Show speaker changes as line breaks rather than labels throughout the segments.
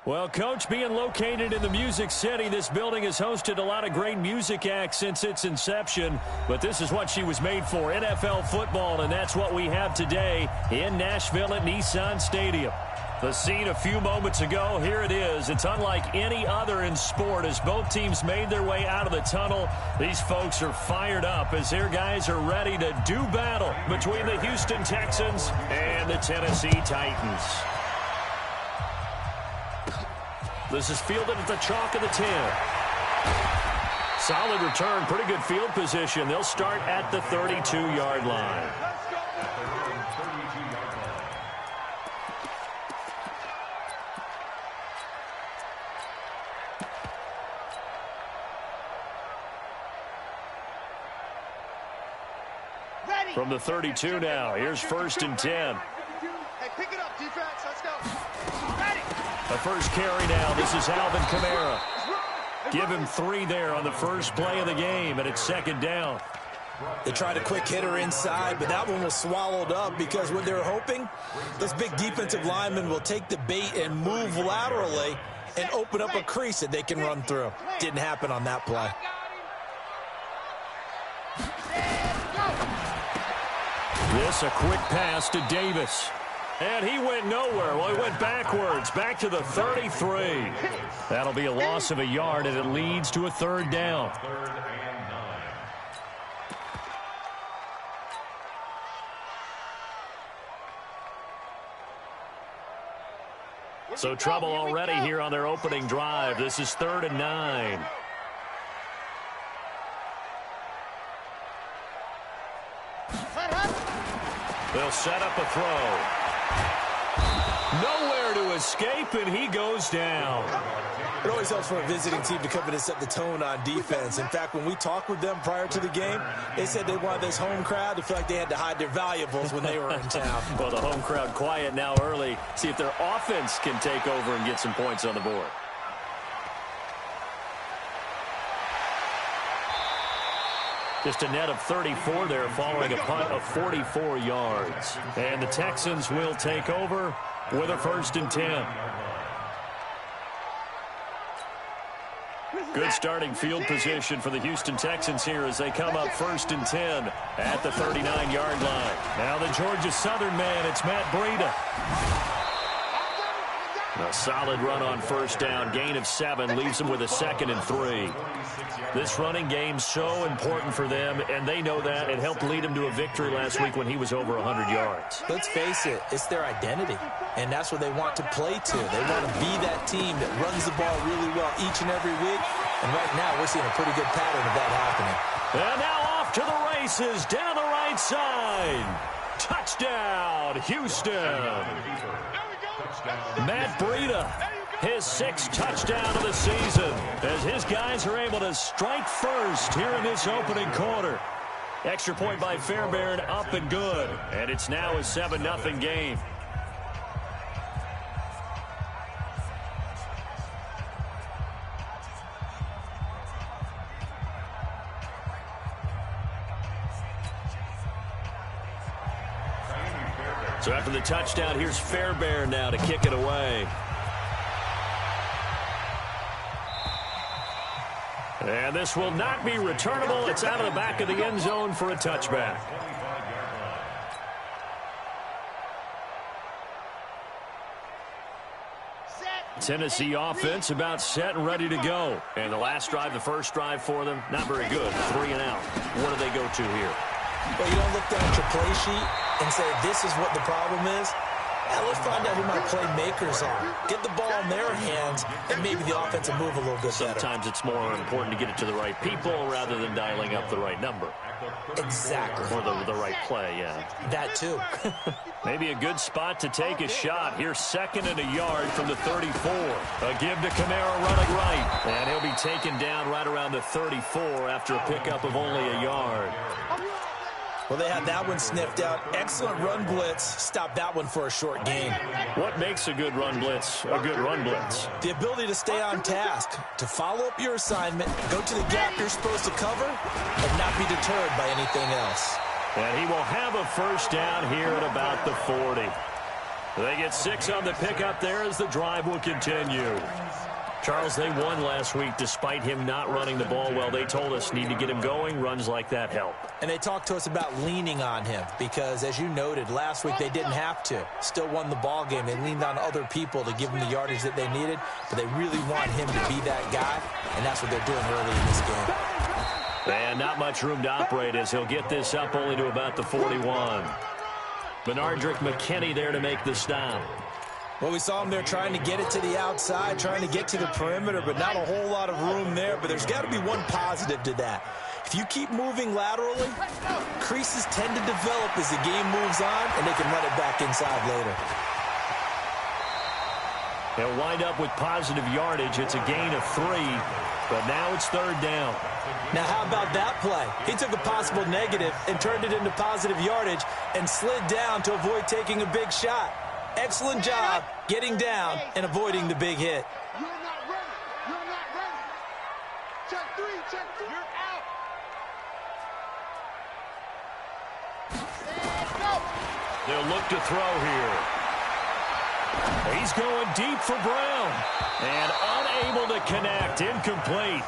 Well, Coach, being located in the Music City, this building has hosted a lot of great music acts since its inception. But this is what she was made for, NFL football, and that's what we have today in Nashville at Nissan Stadium. The scene a few moments ago, here it is. It's unlike any other in sport as both teams made their way out of the tunnel. These folks are fired up as their guys are ready to do battle between the Houston Texans and the Tennessee Titans. This is fielded at the chalk of the 10. Solid return, pretty good field position. They'll start at the 32-yard line. From the 32 now, here's 1st and 10.
Hey, pick it up, defense. Let's go. Ready.
The first carry now. This is Alvin Kamara. Give him 3 there on the first play of the game, and it's 2nd down.
They tried a quick hitter inside, but that one was swallowed up because what they're hoping, this big defensive lineman will take the bait and move laterally and open up a crease that they can run through. Didn't happen on that play.
This, a quick pass to Davis. And he went nowhere. Well, he went backwards, back to the 33. That'll be a loss of a yard, and it leads to a 3rd down. So trouble already here on their opening drive. This is 3rd and 9. They'll set up a throw. Nowhere to escape, and he goes down.
It always helps for a visiting team to come in and set the tone on defense. In fact, when we talked with them prior to the game, they said they wanted this home crowd to feel like they had to hide their valuables when they were in town.
Well, the home crowd quiet now early. See if their offense can take over and get some points on the board. Just a net of 34 there following a punt of 44 yards. And the Texans will take over with a 1st and 10. Good starting field position for the Houston Texans here as they come up 1st and 10 at the 39-yard line. Now the Georgia Southern man, it's Matt Breida. A solid run on 1st down, gain of 7, leaves them with a 2nd and 3. This running game so important for them, and they know that. It helped lead them to a victory last week when he was over 100 yards.
Let's face it, it's their identity, and that's what they want to play to. They want to be that team that runs the ball really well each and every week, and right now we're seeing a pretty good pattern of that happening.
And now off to the races down the right side. Touchdown, Houston. Matt Breida, his 6th touchdown of the season, as his guys are able to strike first here in this opening quarter. Extra point by Fairbairn, up and good. And it's now a 7-0 game. So after the touchdown, here's Fairbairn now to kick it away. And this will not be returnable. It's out of the back of the end zone for a touchback. Tennessee offense about set and ready to go. And the last drive, the first drive for them, not very good. 3 and out. What do they go to here?
Well, you don't look down at your play sheet and say, this is what the problem is. Now let's find out who my playmakers are. Get the ball in their hands, and maybe the offense will move a little bit better.
Sometimes it's more important to get it to the right people rather than dialing up the right number.
Exactly.
Or the right play, yeah.
That too.
Maybe a good spot to take a shot. Here's 2nd and a yard from the 34. A give to Kamara running right. And he'll be taken down right around the 34 after a pickup of only a yard.
Well, they had that one sniffed out. Excellent run blitz. Stop that one for a short gain.
What makes a good run blitz a good run blitz?
The ability to stay on task, to follow up your assignment, go to the gap you're supposed to cover, and not be deterred by anything else.
And he will have a 1st down here at about the 40. They get 6 on the pickup there as the drive will continue. Charles, they won last week despite him not running the ball well. They told us need to get him going. Runs like that help.
And they talked to us about leaning on him because, as you noted, last week they didn't have to. Still won the ball game. They leaned on other people to give them the yardage that they needed, but they really want him to be that guy, and that's what they're doing early in this game.
And not much room to operate as he'll get this up only to about the 41. Benardrick McKinney there to make the stop.
Well, we saw him there trying to get it to the outside, trying to get to the perimeter, but not a whole lot of room there. But there's got to be one positive to that. If you keep moving laterally, creases tend to develop as the game moves on, and they can run it back inside later.
They'll wind up with positive yardage. It's a gain of 3, but now it's 3rd down.
Now, how about that play? He took a possible negative and turned it into positive yardage and slid down to avoid taking a big shot. Excellent job getting down and avoiding the big hit.
You're not ready. You're not ready. Check 3. Check 3. You're out. And go.
They'll look to throw here. He's going deep for Brown. And unable to connect. Incomplete.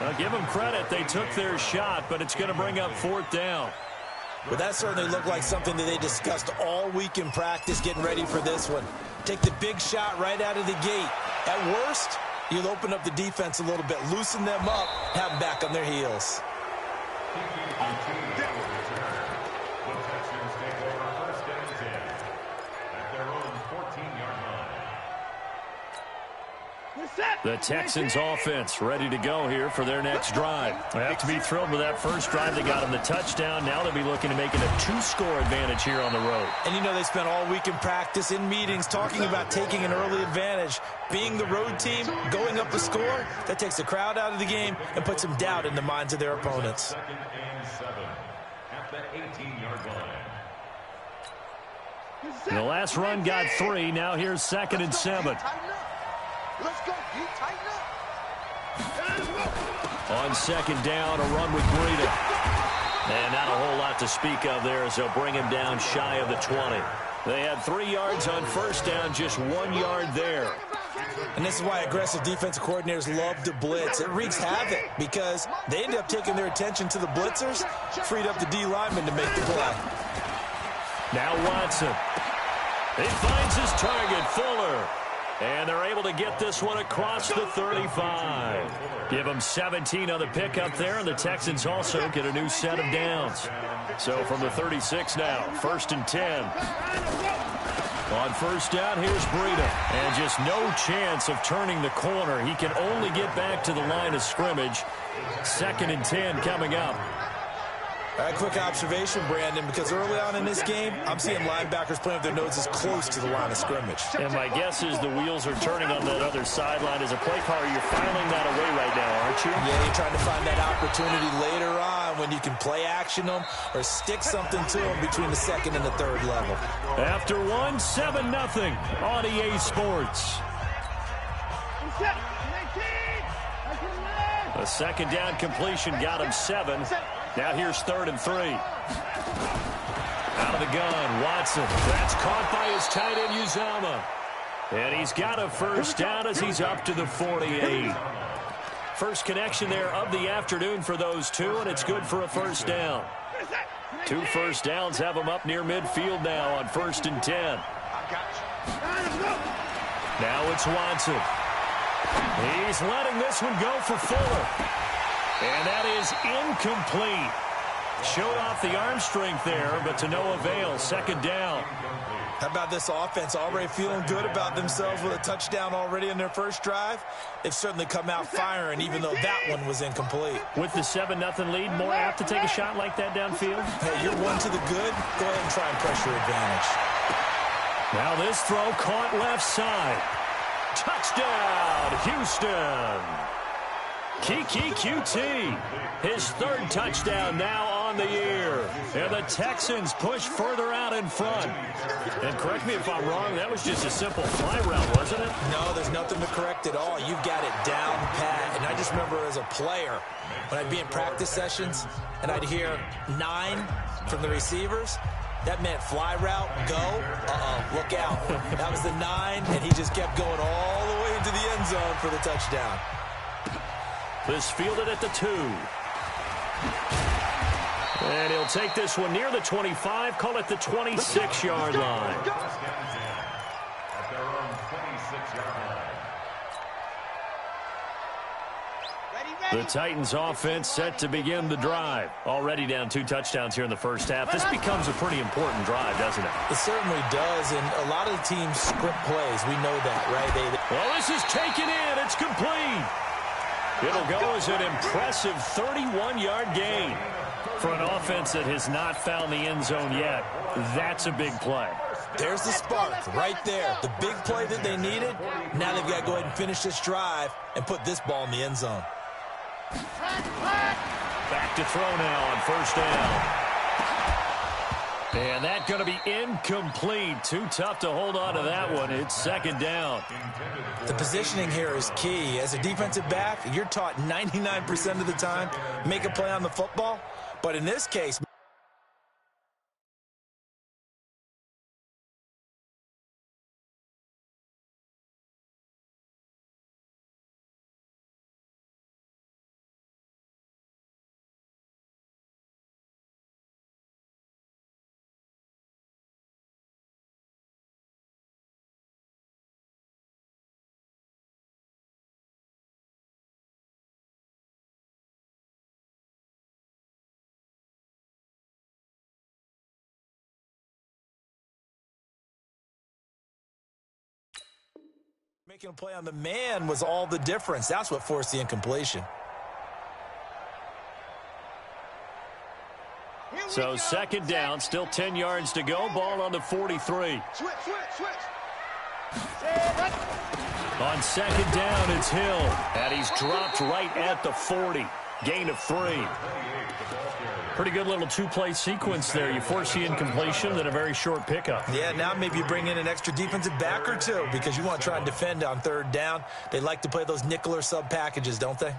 I'll give them credit. They took their shot, but it's going to bring up 4th down.
But that certainly looked like something that they discussed all week in practice getting ready for this one. Take the big shot right out of the gate. At worst, you'll open up the defense a little bit, loosen them up, have them back on their heels.
The Texans offense ready to go here for their next drive. They have to be thrilled with that first drive. They got them the touchdown. Now they'll be looking to make it a 2-score advantage here on the road.
And you know they spent all week in practice, in meetings, talking about taking an early advantage. Being the road team, going up a score, that takes the crowd out of the game and puts some doubt in the minds of their opponents.
2nd and 7 at the 18-yard line.
The last run got 3. Now here's 2nd and 7.
Let's go. You tighten up.
On 2nd down, a run with Breida. And not a whole lot to speak of there as they'll bring him down shy of the 20. They had 3 yards on 1st down, just 1 yard there.
And this is why aggressive defensive coordinators love to blitz. It wreaks havoc because they end up taking their attention to the blitzers, freed up the D lineman to make the play.
Now Watson. He finds his target, Fuller. And they're able to get this one across the 35. Give them 17 on the pickup there, and the Texans also get a new set of downs. So from the 36 now, 1st and 10. On 1st down, here's Breida. And just no chance of turning the corner. He can only get back to the line of scrimmage. 2nd and 10 coming up.
All right, quick observation, Brandon, because early on in this game, I'm seeing linebackers playing with their noses close to the line of scrimmage.
And my guess is the wheels are turning on that other sideline. As a play caller, you're filing that away right now, aren't you?
Yeah, you're trying to find that opportunity later on when you can play action them or stick something to them between the 2nd and the 3rd level.
After 1, 7-0 on EA Sports. A 2nd down completion got him 7. Now here's 3rd and 3. Out of the gun, Watson. That's caught by his tight end, Uzomah. And he's got a 1st down as he's up to the 48. First connection there of the afternoon for those two, and it's good for a 1st down. 2 1st downs have them up near midfield now on 1st and 10. Now it's Watson. He's letting this one go for Fuller. And that is incomplete. Showed off the arm strength there, but to no avail. 2nd down.
How about this offense already feeling good about themselves with a touchdown already in their first drive? They've certainly come out firing, even though that one was incomplete.
With the 7-0 lead, more apt to take a shot like that downfield?
Hey, you're one to the good. Go ahead and try and press your advantage.
Now this throw caught left side. Touchdown, Houston. Kiki QT, his 3rd touchdown now on the year. And the Texans push further out in front. And correct me if I'm wrong, that was just a simple fly route, wasn't it?
No, there's nothing to correct at all. You've got it down pat. And I just remember as a player, when I'd be in practice sessions and I'd hear 9 from the receivers, That meant fly route, go, look out. That was the 9, and he just kept going all the way into the end zone for the touchdown.
This fielded at the 2. And he'll take this one near the 25, call it the 26-yard line.
At their own 26-yard line.
The Titans offense set to begin the drive. Already down 2 touchdowns here in the first half. This becomes a pretty important drive, doesn't it?
It certainly does, and a lot of the teams script plays. We know that, right?
Well, this is taken in. It's complete. It'll go as an impressive 31-yard gain. For an offense that has not found the end zone yet, that's a big play.
There's the spark right there. The big play that they needed. Now they've got to go ahead and finish this drive and put this ball in the end zone.
Back to throw now on first down. And that's going to be incomplete. Too tough to hold on to that one. It's second down.
The positioning here is key. As a defensive back, you're taught 99% of the time, make a play on the football. But in this case, making a play on the man was all the difference. That's what forced the incompletion.
So second down, still 10 yards to go. Ball on the 43.
Switch.
On second down, it's Hill. And he's dropped right at the 40. Gain of 3. Pretty good little 2-play sequence there. You force the incompletion, then a very short pickup.
Yeah, now maybe you bring in an extra defensive back or 2 because you want to try and defend on third down. They like to play those nickel or sub packages, don't they?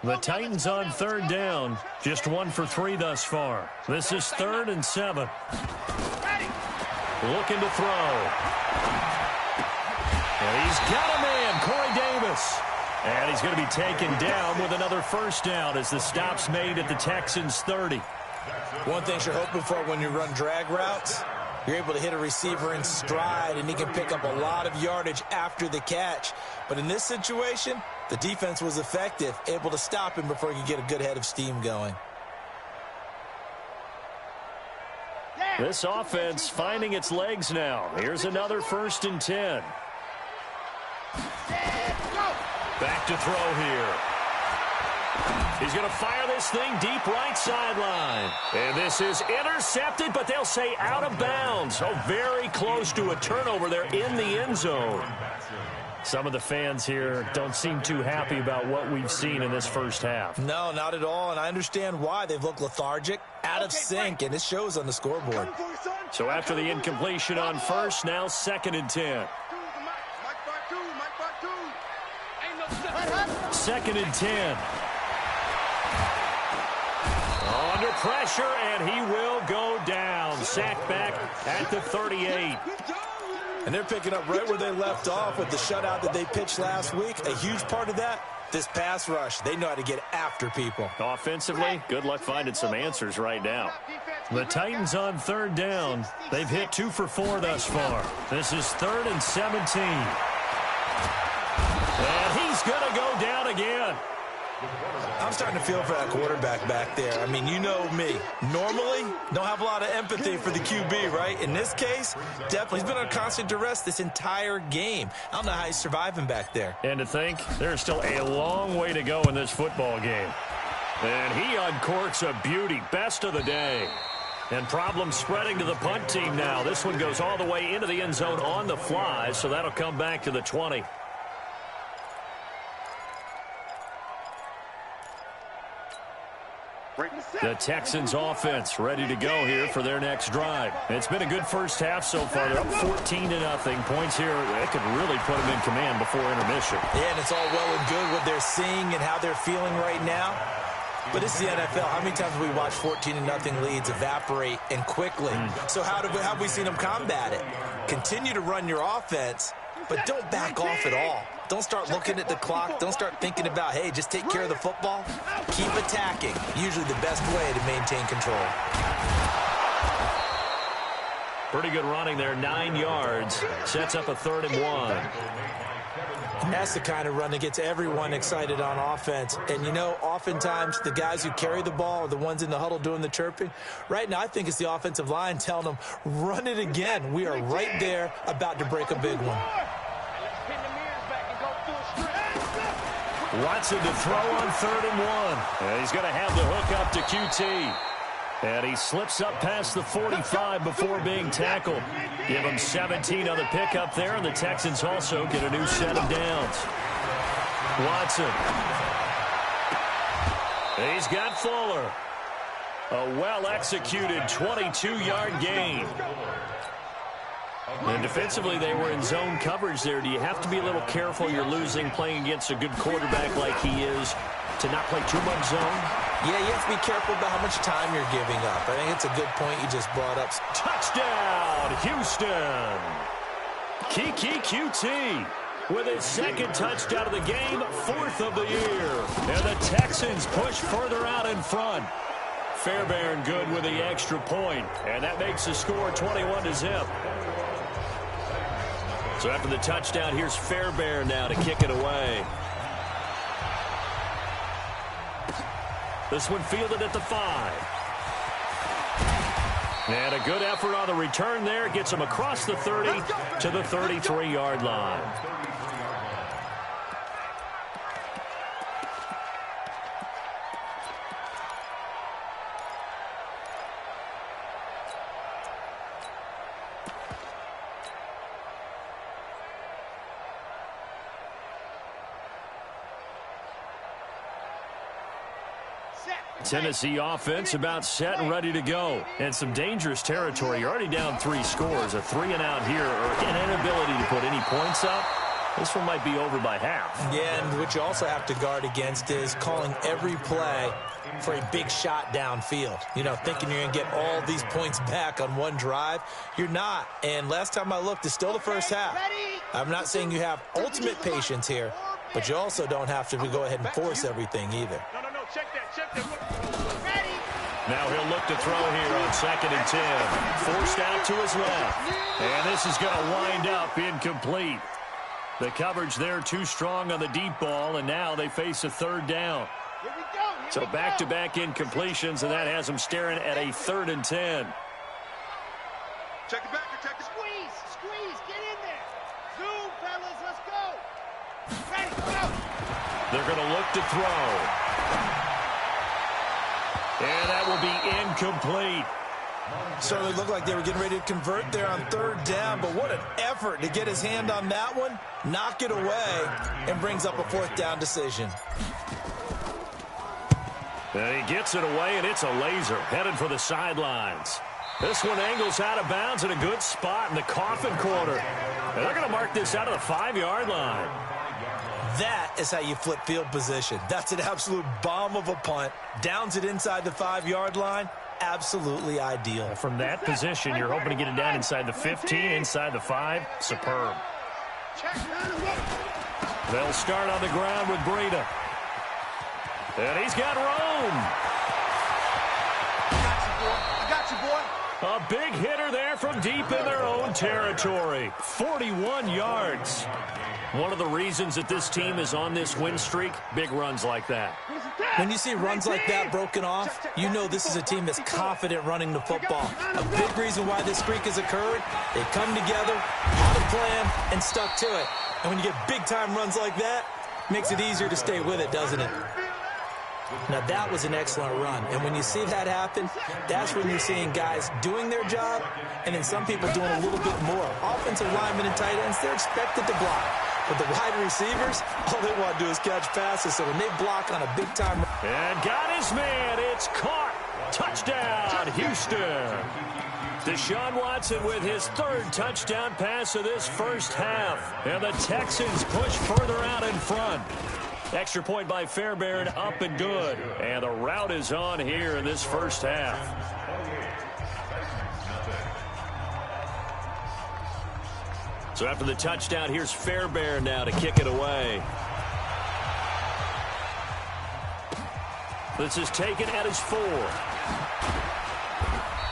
The Titans on third down, just 1 for 3 thus far. This is 3rd and 7. Looking to throw. And he's got a man, Corey Davis. And he's going to be taken down with another first down as the stop's made at the Texans' 30.
One thing you're hoping for when you run drag routes, you're able to hit a receiver in stride, and he can pick up a lot of yardage after the catch. But in this situation, the defense was effective, able to stop him before he could get a good head of steam going.
This offense finding its legs now. Here's another 1st and 10. Back to throw here. He's going to fire this thing deep right sideline. And this is intercepted, but they'll say out of bounds. So very close to a turnover there in the end zone. Some of the fans here don't seem too happy about what we've seen in this first half.
No, not at all, and I understand why. They've looked lethargic, out of sync, and it shows on the scoreboard.
So after the incompletion on first, now 2nd and 10. 2nd and 10. Under pressure, and he will go down. Sacked back at the 38.
And they're picking up right where they left off with the shutout that they pitched last week. A huge part of that, this pass rush. They know how to get after people.
Offensively, good luck finding some answers right now. The Titans on third down. They've hit 2 for 4 thus far. This is 3rd and 17. And he's going to go down again.
I'm starting to feel for that quarterback back there. I mean, you know me. Normally, don't have a lot of empathy for the QB, right? In this case, definitely. He's been on constant duress this entire game. I don't know how he's surviving back there.
And to think, there's still a long way to go in this football game. And he uncorks a beauty. Best of the day. And problems spreading to the punt team now. This one goes all the way into the end zone on the fly, so that'll come back to the 20. The Texans offense ready to go here for their next drive. It's been a good first half so far. They're up 14-0. Points here that could really put them in command before intermission.
Yeah, and it's all well and good what they're seeing and how they're feeling right now. But it's the NFL. How many times have we watched 14-0 leads evaporate and quickly? So how have we seen them combat it? Continue to run your offense, but don't back off at all. Don't start looking at the clock. Don't start thinking about, hey, just take care of the football. Keep attacking. Usually the best way to maintain control.
Pretty good running there, 9 yards. Sets up a 3rd and 1.
And that's the kind of run that gets everyone excited on offense. And, you know, oftentimes the guys who carry the ball are the ones in the huddle doing the chirping. Right now, I think it's the offensive line telling them, run it again. We are right there about to break a big one.
Watson to throw on 3rd and 1. And he's going to have the hook up to QT. And he slips up past the 45 before being tackled. Give him 17 on the pickup there, and the Texans also get a new set of downs. Watson. He's got Fuller. A well-executed 22-yard gain. And defensively, they were in zone coverage there. Do you have to be a little careful? You're losing playing against a good quarterback like he is to not play too much zone?
Yeah, you have to be careful about how much time you're giving up. I think it's a good point you just brought up.
Touchdown, Houston. Kiki QT with his 2nd touchdown of the game, 4th of the year. And the Texans push further out in front. Fairbairn good with the extra point, and that makes the score 21-0. So after the touchdown, here's Fairbairn now to kick it away. This one fielded at the 5. And a good effort on the return there. Gets him across the 30 to the 33-yard line. Tennessee offense about set and ready to go. And some dangerous territory. You're already down 3 scores. A 3-and-out here, or an inability to put any points up. This one might be over by half.
Yeah, and what you also have to guard against is calling every play for a big shot downfield. You know, thinking you're going to get all these points back on one drive. You're not. And last time I looked, it's still the first half. I'm not saying you have ultimate patience here, but you also don't have to go ahead and force everything either.
Check that.
Now he'll look to throw here on 2nd and 10. Forced out to his left. And this is going to wind up incomplete. The coverage there too strong on the deep ball, and now they face a 3rd down. So back-to-back incompletions, and that has them staring at a 3rd and 10.
Check it back. Squeeze. Get in there. Zoom, fellas. Let's go. Ready, go.
They're going to look to throw. And that will be incomplete.
Certainly looked like they were getting ready to convert there on 3rd down, but what an effort to get his hand on that one, knock it away, and brings up a 4th down decision.
And he gets it away, and it's a laser headed for the sidelines. This one angles out of bounds in a good spot in the coffin corner. And they're going to mark this out of the 5-yard line.
That is how you flip field position. That's an absolute bomb of a punt. Downs it inside the 5-yard line. Absolutely ideal.
From that position, you're hoping to get it down inside the 15, inside the 5. Superb. They'll start on the ground with Breida. And he's got Rome.
I got you, boy.
A big hitter there from deep in their own territory. 41 yards. One of the reasons that this team is on this win streak, big runs like that.
When you see runs like that broken off, you know this is a team that's confident running the football. A big reason why this streak has occurred, they come together, had a plan, and stuck to it. And when you get big-time runs like that, it makes it easier to stay with it, doesn't it? Now, that was an excellent run. And when you see that happen, that's when you're seeing guys doing their job and then some people doing a little bit more. Offensive linemen and tight ends, they're expected to block. But the wide receivers, all they want to do is catch passes. So when they block on a big-time...
And got his man. It's caught. Touchdown, Houston. Deshaun Watson with his 3rd touchdown pass of this first half. And the Texans push further out in front. Extra point by Fairbairn, up and good. And the rout is on here in this first half. So after the touchdown, here's Fairbairn now to kick it away. This is taken at his 4.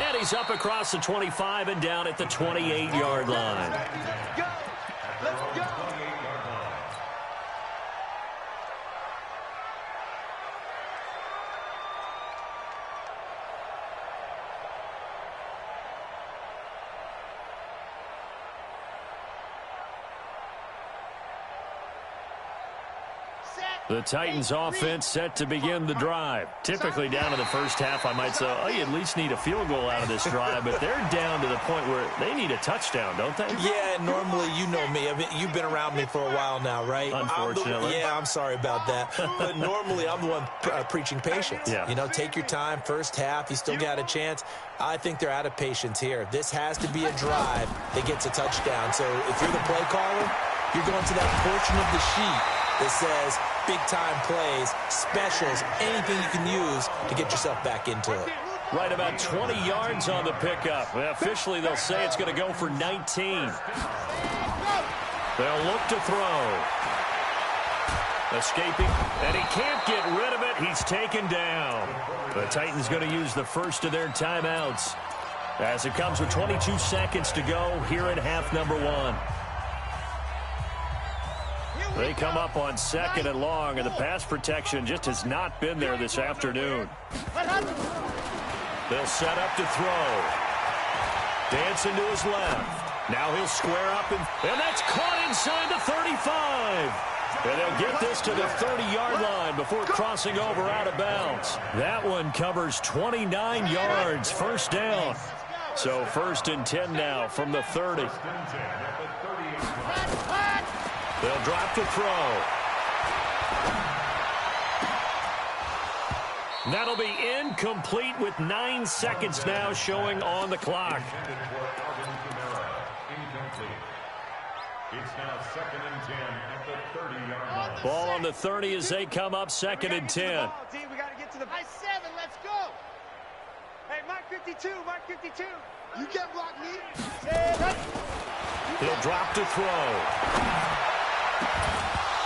And he's up across the 25 and down at the 28-yard line.
Go! Let's go!
The Titans offense set to begin the drive. Typically down to the first half, I might say, oh, you at least need a field goal out of this drive, but they're down to the point where they need a touchdown, don't they?
Yeah, normally, you know me. I mean, you've been around me for a while now, right?
Unfortunately.
I'm sorry about that. But normally, I'm the one preaching patience.
Yeah.
You know, take your time. First half, you still got a chance. I think they're out of patience here. This has to be a drive that gets a touchdown. So if you're the play caller, you're going to that portion of the sheet that says big-time plays, specials, anything you can use to get yourself back into it.
Right about 20 yards on the pickup. Officially, they'll say it's going to go for 19. They'll look to throw. Escaping, and he can't get rid of it. He's taken down. The Titans going to use the first of their timeouts as it comes with 22 seconds to go here in half number 1. They come up on 2nd and long, and the pass protection just has not been there this afternoon. They'll set up to throw. Dancing to his left. Now he'll square up, and that's caught inside the 35. And they'll get this to the 30-yard line before crossing over out of bounds. That one covers 29 yards, first down. So 1st and 10 now from the 30. They'll drop to throw. That'll be incomplete with 9 seconds now showing on the clock.
It's now 2nd and 10 at the 30-yard line.
Ball on the 30 as they come up 2nd and 10.
We got to get to the 7. Let's go. Hey, Mark 52. Mark 52. You can't block me.
He'll drop to throw.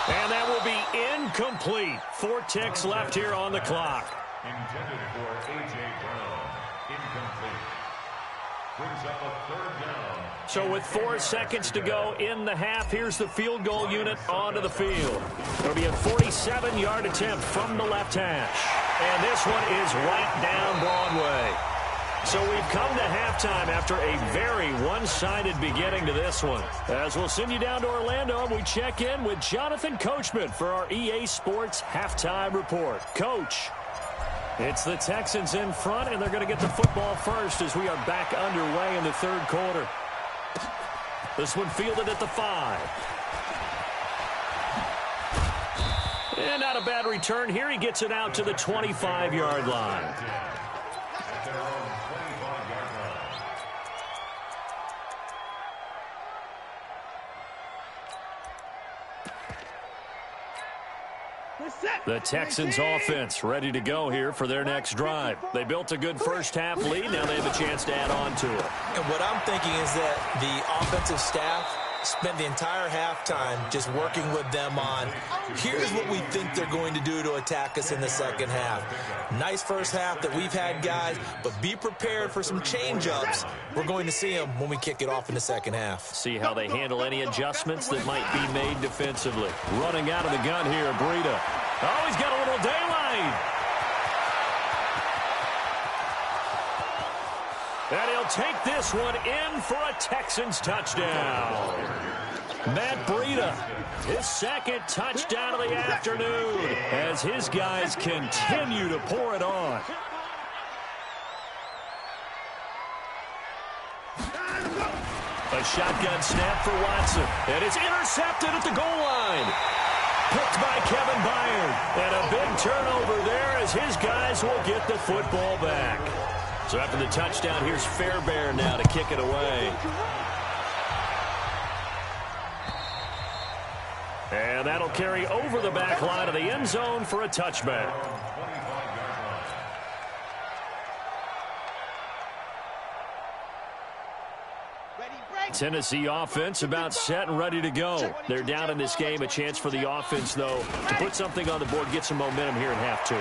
And that will be incomplete. 4 ticks left here on the clock.
Intended for A.J. Brown. Incomplete. Brings up a 3rd down.
So with 4 seconds to go in the half, here's the field goal unit onto the field. It'll be a 47-yard attempt from the left hash. And this one is right down Broadway. So we've come to halftime after a very one-sided beginning to this one. As we'll send you down to Orlando, we check in with Jonathan Coachman for our EA Sports Halftime Report. Coach, it's the Texans in front, and they're going to get the football first as we are back underway in the 3rd quarter. This one fielded at the 5. And not a bad return here. He gets it out to the 25-yard line. The Texans offense ready to go here for their next drive. They built a good first half lead. Now they have a chance to add on to it.
And what I'm thinking is that the offensive staff spent the entire halftime just working with them on, here's what we think they're going to do to attack us in the second half. Nice first half that we've had, guys, but be prepared for some change-ups. We're going to see them when we kick it off in the second half.
See how they handle any adjustments that might be made defensively. Running out of the gun here, Breida. Oh, he's got a little daylight. And he'll take this one in for a Texans touchdown. Matt Breida, his 2nd touchdown of the afternoon as his guys continue to pour it on. A shotgun snap for Watson, and it's intercepted at the goal line. Picked by Kevin Byard, and a big turnover there as his guys will get the football back. So after the touchdown, here's Fairbairn now to kick it away. And that'll carry over the back line of the end zone for a touchback. Tennessee offense about set and ready to go. They're down in this game. A chance for the offense, though, to put something on the board, get some momentum here in half two.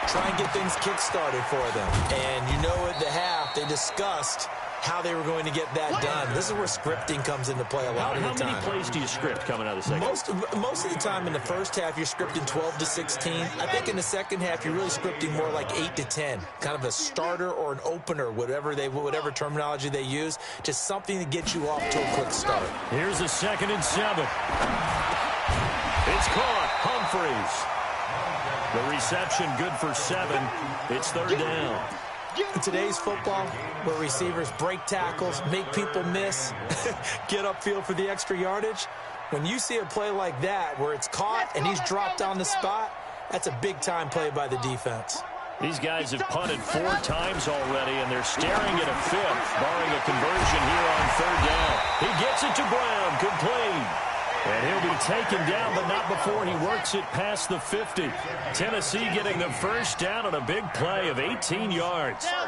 Try and get things kick-started for them. And you know at the half, they discussed how they were going to get that done. This is where scripting comes into play a lot of the time.
How many plays do you script coming out of the second?
Most of the time in the first half, you're scripting 12 to 16. I think in the second half, you're really scripting more like 8 to 10. Kind of a starter or an opener, whatever terminology they use. Just something to get you off to a quick start.
Here's a 2nd and 7. It's caught. Humphreys. The reception good for 7. It's 3rd down.
In today's football, where receivers break tackles, make people miss, get upfield for the extra yardage, when you see a play like that where it's caught and he's dropped on the spot, that's a big-time play by the defense.
These guys have punted 4 times already, and they're staring at a 5th, barring a conversion here on 3rd down. He gets it to Brown, complete. And he'll be taken down, but not before he works it past the 50. Tennessee getting the 1st down on a big play of 18 yards. He'll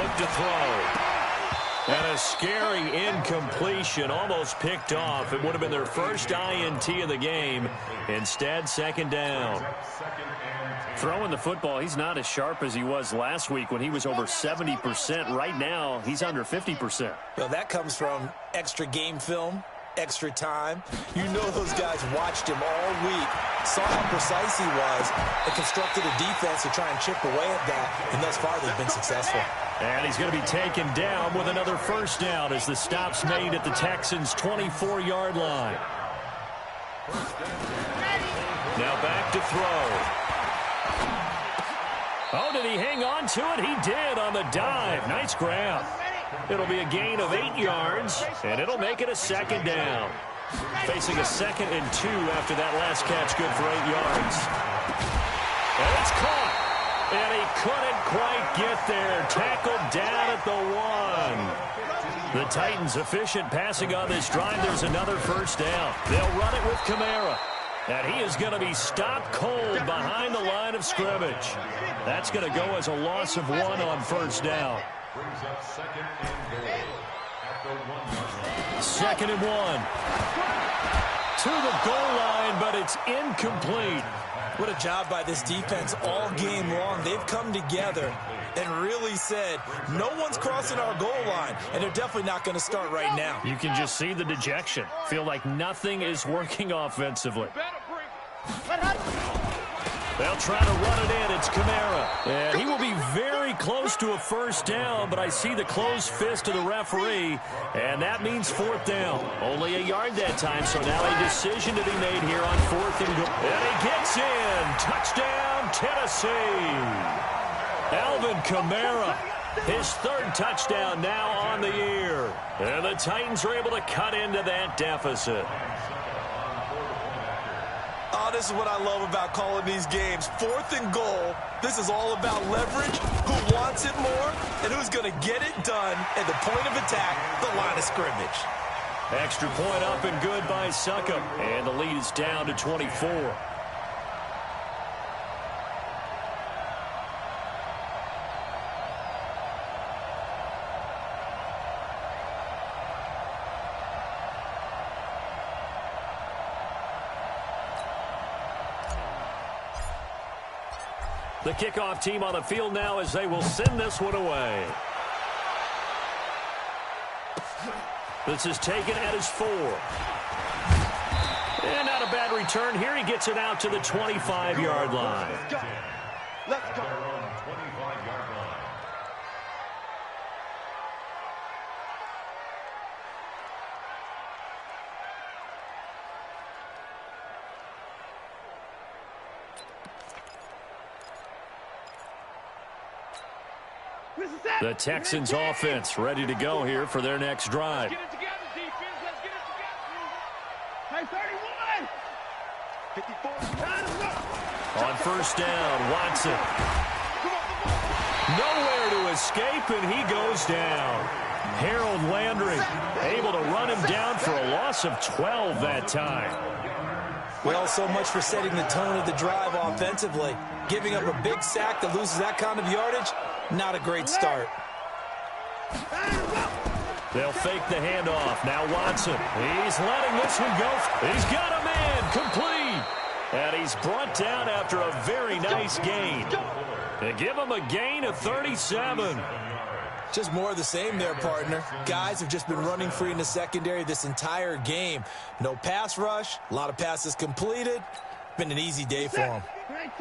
look to throw. And a scary incompletion, almost picked off. It would have been their first INT of the game. Instead, 2nd down. Throwing the football, he's not as sharp as he was last week when he was over 70%. Right now, he's under 50%.
Well, that comes from extra game film, extra time. You know those guys watched him all week, saw how precise he was, and constructed a defense to try and chip away at that, and thus far they've been successful.
And he's going to be taken down with another 1st down as the stop's made at the Texans' 24-yard line. Now back to throw. Oh, did he hang on to it? He did on the dive. Nice grab. It'll be a gain of 8 yards, and it'll make it a 2nd down. Facing a 2nd and 2 after that last catch, good for 8 yards. And it's caught. And he couldn't quite get there. Tackled down at the 1. The Titans efficient passing on this drive. There's another 1st down. They'll run it with Kamara. And he is going to be stopped cold behind the line of scrimmage. That's going to go as a loss of 1 on 1st down. 2nd and 1. To the goal line, but it's incomplete.
What a job by this defense all game long. They've come together and really said, no one's crossing our goal line, and they're definitely not going to start right now.
You can just see the dejection. Feel like nothing is working offensively. They'll try to run it in. It's Kamara. And he will be very close to a 1st down, but I see the closed fist of the referee, and that means 4th down. Only a yard that time, so now a decision to be made here on 4th and goal. And he gets in. Touchdown, Tennessee. Alvin Kamara, his 3rd touchdown now on the year. And the Titans are able to cut into that deficit.
Oh, this is what I love about calling these games. 4th and goal. This is all about leverage, who wants it more, and who's going to get it done at the point of attack, the line of scrimmage.
Extra point up and good by Succop. And the lead is down to 24. The kickoff team on the field now as they will send this one away. This is taken at his 4. And not a bad return here. He gets it out to the 25-yard line.
Let's go.
The Texans offense ready to go here for their next drive.
Get it together, defense. Let's get it together. Hey, 31. 54.
On 1st down, Watson. Nowhere to escape, and he goes down. Harold Landry able to run him down for a loss of 12 that time.
Well, so much for setting the tone of the drive offensively. Giving up a big sack that loses that kind of yardage, not a great start.
They'll fake the handoff. Now Watson. He's letting this one go. He's got a man complete. And he's brought down after a very nice gain. They give him a gain of 37.
Just more of the same there, partner. Guys have just been running free in the secondary this entire game. No pass rush, a lot of passes completed. Been an easy day for them.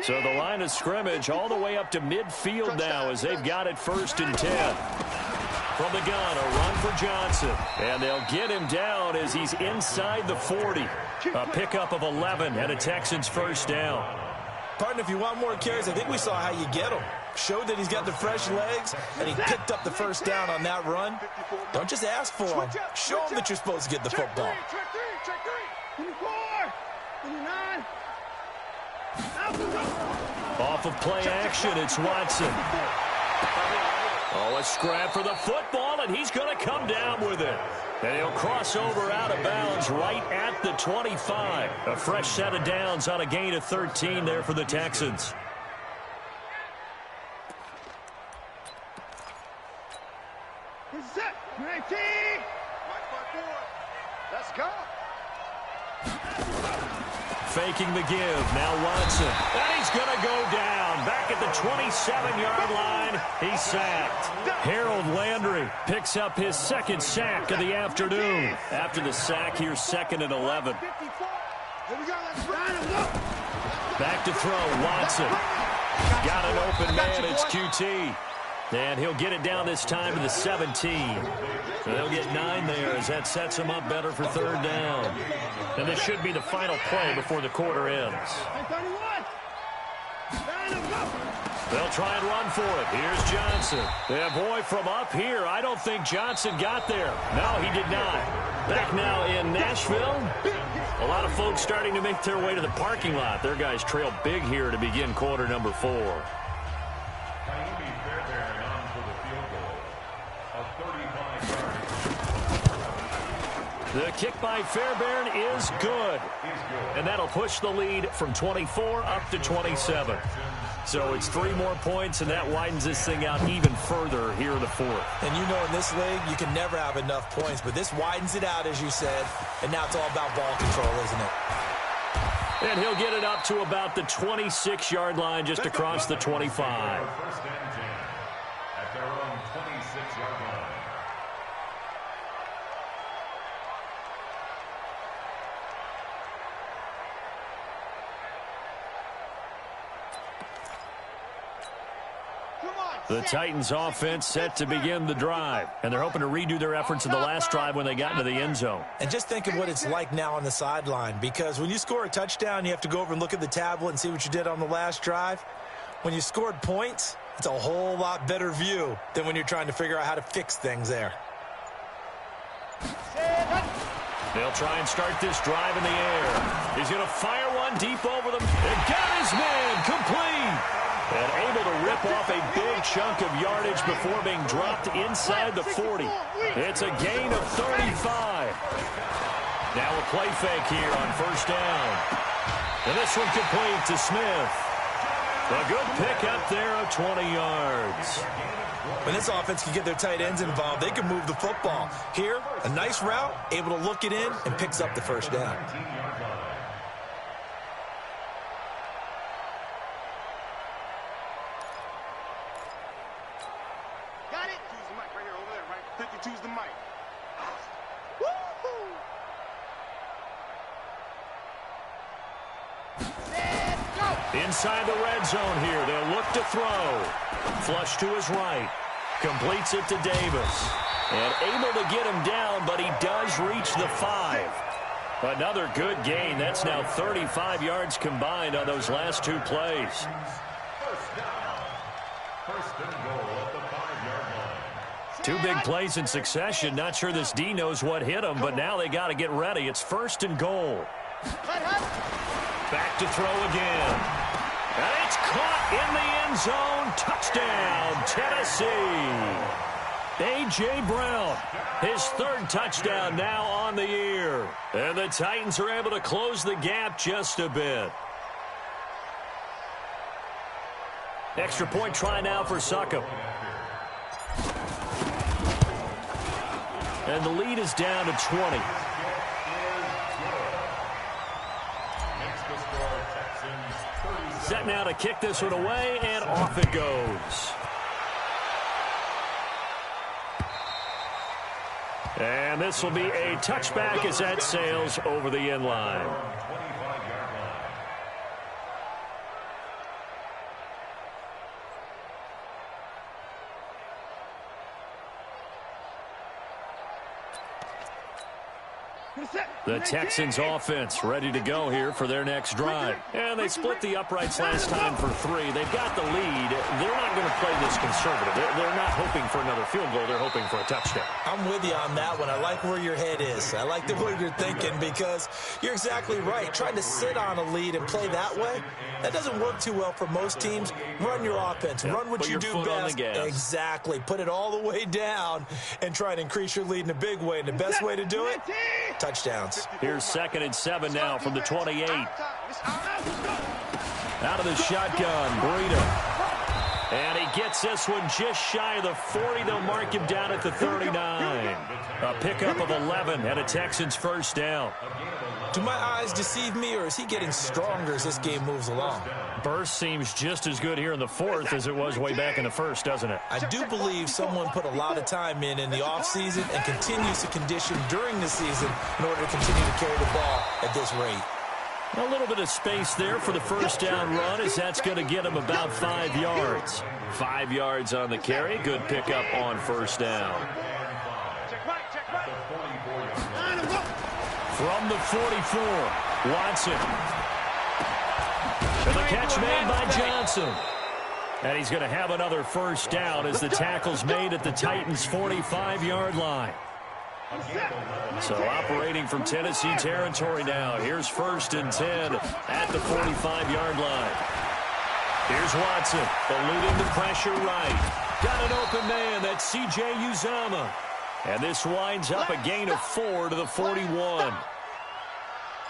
So the line of scrimmage all the way up to midfield now as they've got it 1st and 10. From the gun, a run for Johnson. And they'll get him down as he's inside the 40. A pickup of 11 and a Texans first down.
Partner, if you want more carries, I think we saw how you get them. Showed that he's got the fresh legs, and he picked up the first down on that run. Don't just ask for him. Show him that you're supposed to get the football.
Check 3. 24. 29.
Off of play action, it's Watson. Oh, a scrap for the football, and he's going to come down with it. And he'll cross over out of bounds right at the 25. A fresh set of downs on a gain of 13 there for the Texans.
Set. 19. Let's go.
Faking the give. Now Watson. And he's going to go down. Back at the 27-yard line. He's sacked. Harold Landry picks up his second sack of the afternoon. After the sack, here's 2nd and 11.
Here we go. Let's run him.
Back to throw. Watson. Got an open man. It's QT. And he'll get it down this time to the 17. So they'll get 9 there as that sets him up better for 3rd down. And this should be the final play before the quarter ends. They'll try and run for it. Here's Johnson. Yeah, boy, from up here, I don't think Johnson got there. No, he did not. Back now in Nashville. A lot of folks starting to make their way to the parking lot. Their guys trail big here to begin quarter number 4. The kick by Fairbairn is good. And that'll push the lead from 24 up to 27. So it's 3 more points, and that widens this thing out even further here in the 4th.
And you know in this league, you can never have enough points, but this widens it out, as you said, and now it's all about ball control, isn't it?
And he'll get it up to about the 26-yard line just across the 25.
At their own 26-yard line.
The Titans offense set to begin the drive, and they're hoping to redo their efforts in the last drive when they got into the end zone.
And just think of what it's like now on the sideline, because when you score a touchdown, you have to go over and look at the tablet and see what you did on the last drive. When you scored points, it's a whole lot better view than when you're trying to figure out how to fix things there.
They'll try and start this drive in the air. He's going to fire one deep over them. And got his man complete. And able to rip off a big chunk of yardage before being dropped inside the 40. It's a gain of 35. Now a play fake here on 1st down. And this one complete to Smith. A good pickup there of 20 yards.
When this offense can get their tight ends involved, they can move the football. Here, a nice route, able to look it in, and picks up the 1st down.
Got it. Choose the mic right here, over there, right? 50, choose the mic.
Inside the red zone here. They'll look to throw. Flush to his right. Completes it to Davis. And able to get him down, but he does reach the 5. Another good gain. That's now 35 yards combined on those last 2 plays.
1st down. 1st and goal at the 5-yard line.
2 big plays in succession. Not sure this D knows what hit him, but now they got to get ready. It's 1st and goal. Back to throw again. And it's caught in the end zone. Touchdown, Tennessee. A.J. Brown, his third touchdown now on the year. And the Titans are able to close the gap just a bit. Extra point try now for Succop. And the lead is down to 20. Set now to kick this one away, and off it goes. And this will be a touchback as that sails over the end line. The Texans offense ready to go here for their next drive. And they split the uprights last time for 3. They've got the lead. They're not going to play this conservative. They're not hoping for another field goal. They're hoping for a touchdown.
I'm with you on that one. I like where your head is. I like the way you're thinking because you're exactly right. Trying to sit on a lead and play that way, that doesn't work too well for most teams. Run your offense. Run what you do best. Exactly. Put it all the way down and try and increase your lead in a big way. And the best way to do it, touchdowns.
Here's 2nd and 7 now from the 28. Out of the shotgun, Breida. And he gets this one just shy of the 40. They'll mark him down at the 39. A pickup of 11 and a Texans first down.
Do my eyes deceive me, or is he getting stronger as this game moves along?
Burst seems just as good here in the 4th as it was way back in the 1st, doesn't it?
I do believe someone put a lot of time in the offseason and continues to condition during the season in order to continue to carry the ball at this rate.
A little bit of space there for the first down run as that's going to get him about 5 yards. 5 yards on the carry. Good pickup on first down. From the 44, Watson. And the catch made by Johnson. And he's going to have another first down as the tackle's made at the Titans' 45-yard line. So operating from Tennessee territory now. Here's 1st and 10 at the 45-yard line. Here's Watson, eluding the pressure right. Got an open man, that's C.J. Uzomah. And this winds up a gain of 4 to the 41.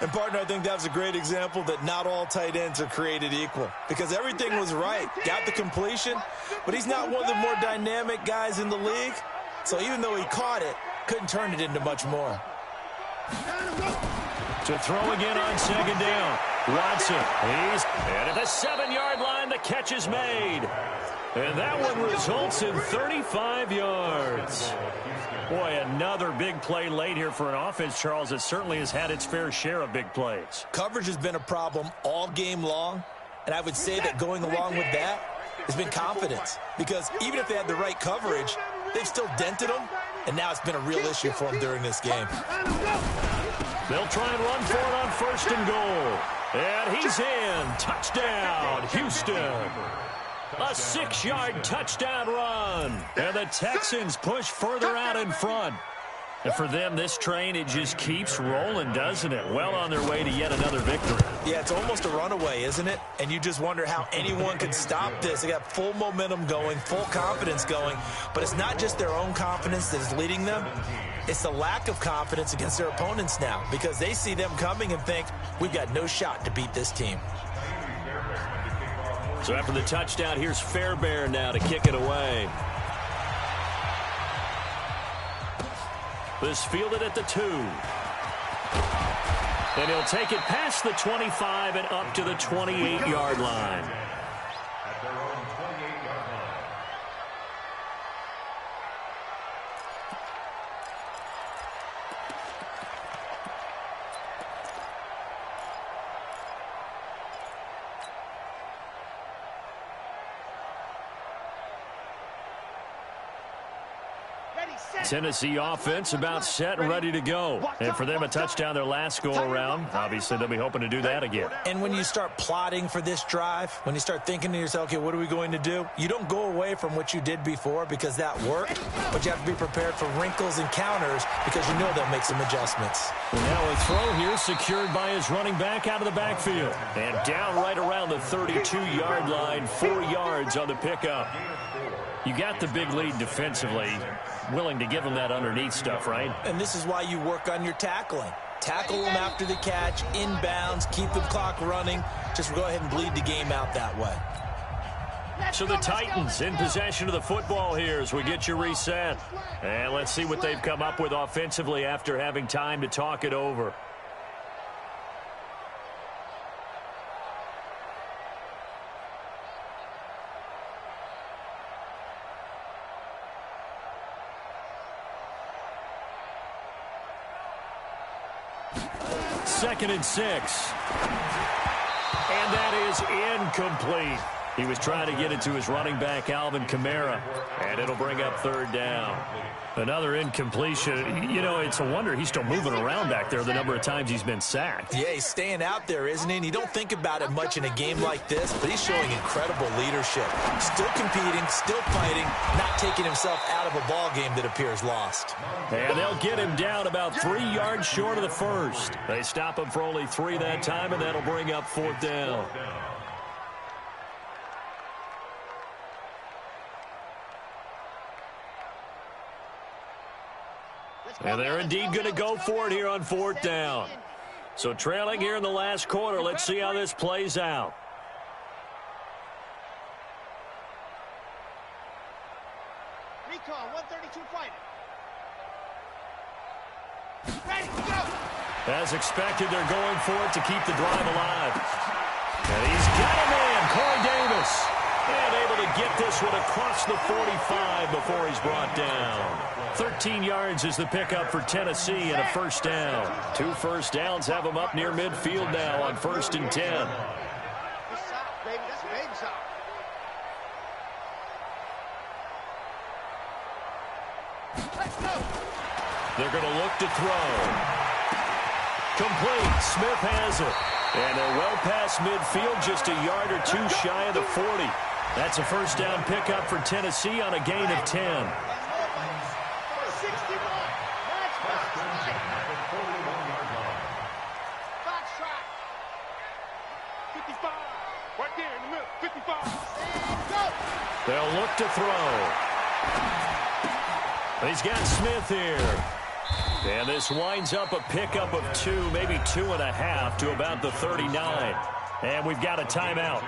And, partner, I think that was a great example that not all tight ends are created equal. Because everything was right. Got the completion, but he's not one of the more dynamic guys in the league. So even though he caught it, couldn't turn it into much more.
To throw again on 2nd down. Watson, and at the 7-yard line, the catch is made. And that one results in 35 yards. Boy, another big play late here for an offense, Charles, that certainly has had its fair share of big plays.
Coverage has been a problem all game long, and I would say that going along with that has been confidence. Because even if they had the right coverage, they've still dented them, and now it's been a real issue for them during this game.
They'll try and run for it on 1st and goal. And he's in. Touchdown, Houston. A 6-yard touchdown run. And the Texans push further out in front. And for them, this train, it just keeps rolling, doesn't it? Well on their way to yet another victory.
Yeah, it's almost a runaway, isn't it? And you just wonder how anyone could stop this. They got full momentum going, full confidence going. But it's not just their own confidence that is leading them. It's the lack of confidence against their opponents now because they see them coming and think, we've got no shot to beat this team.
So after the touchdown, here's Fairbairn now to kick it away. This fielded at the 2. And he'll take it past the 25 and up to the 28-yard line.
At their own 28-yard line.
Tennessee offense about set and ready to go. And for them, a touchdown their last go-around. Obviously, they'll be hoping to do that again.
And when you start plotting for this drive, when you start thinking to yourself, okay, what are we going to do? You don't go away from what you did before because that worked, but you have to be prepared for wrinkles and counters because you know they'll make some adjustments.
And now a throw here secured by his running back out of the backfield. And down right around the 32-yard line, 4 yards on the pickup. You got the big lead defensively. willing to give him that underneath stuff, right?
And this is why you work on your tackling. Tackle them after the catch, inbounds, keep the clock running. Just go ahead and bleed the game out that way.
So the Titans in possession of the football here as we get you reset. And let's see what they've come up with offensively after having time to talk it over. Second and 6. And that is incomplete. He was trying to get it to his running back, Alvin Kamara, and it'll bring up third down. Another incompletion. You know, it's a wonder he's still moving around back there the number of times he's been sacked.
Yeah, he's staying out there, isn't he? And you don't think about it much in a game like this, but he's showing incredible leadership. Still competing, still fighting, not taking himself out of a ball game that appears lost.
And they'll get him down about 3 yards short of the first. They stop him for only 3 that time, and that'll bring up fourth down. And they're indeed going to go for it here on fourth down. So trailing here in the last quarter. Let's see how this plays out.
Recon, 132 fighting. Ready, go!
As expected, they're going for it to keep the drive alive. And he's got a man, Corey Davis. And able to get this one across the 45 before he's brought down. 13 yards is the pickup for Tennessee and a first down. 2 first downs have them up near midfield now on 1st and 10.
Good shot, baby. That's a baby shot. Let's go.
They're going to look to throw. Complete. Smith has it. And they're well past midfield, just a yard or 2 shy of the 40. That's a first down pickup for Tennessee on a gain of 10.
61. That's Fox shot. 55. Right there in the middle. 55. And go.
They'll look to throw. He's got Smith here. And this winds up a pickup of 2, maybe 2.5 to about the 39. And we've got a timeout.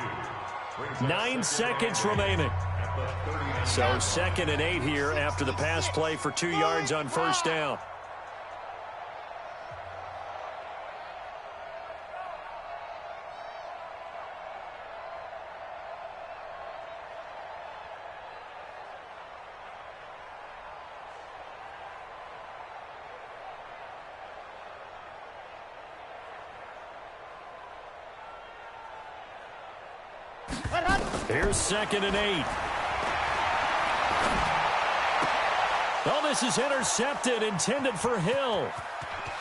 9 seconds remaining. So 2nd and 8 here after the pass play for 2 yards on first down. Here's 2nd and 8. Oh, this is intercepted, intended for Hill.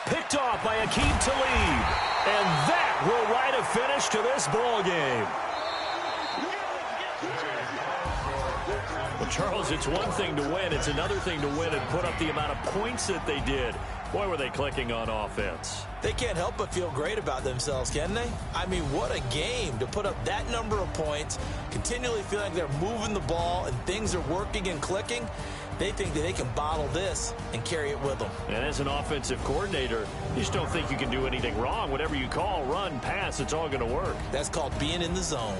Picked off by Akeem Talib. And that will write a finish to this ball game. Well, Charles, it's one thing to win. It's another thing to win and put up the amount of points that they did. Boy, were they clicking on offense.
They can't help but feel great about themselves, can they? I mean, what a game to put up that number of points, continually feeling like they're moving the ball and things are working and clicking. They think that they can bottle this and carry it with them.
And as an offensive coordinator, you just don't think you can do anything wrong. Whatever you call, run, pass, it's all going to work.
That's called being in the zone.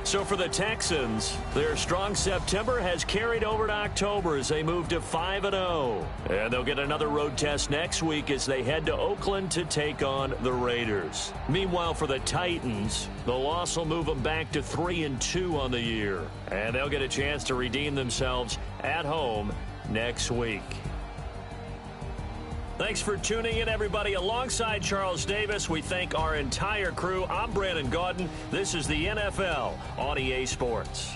So for the Texans, their strong September has carried over to October as they move to 5-0. And they'll get another road test next week as they head to Oakland to take on the Raiders. Meanwhile, for the Titans, the loss will move them back to 3-2 on the year. And they'll get a chance to redeem themselves at home next week. Thanks for tuning in, everybody. Alongside Charles Davis, we thank our entire crew. I'm Brandon Gaudin. This is the NFL on EA Sports.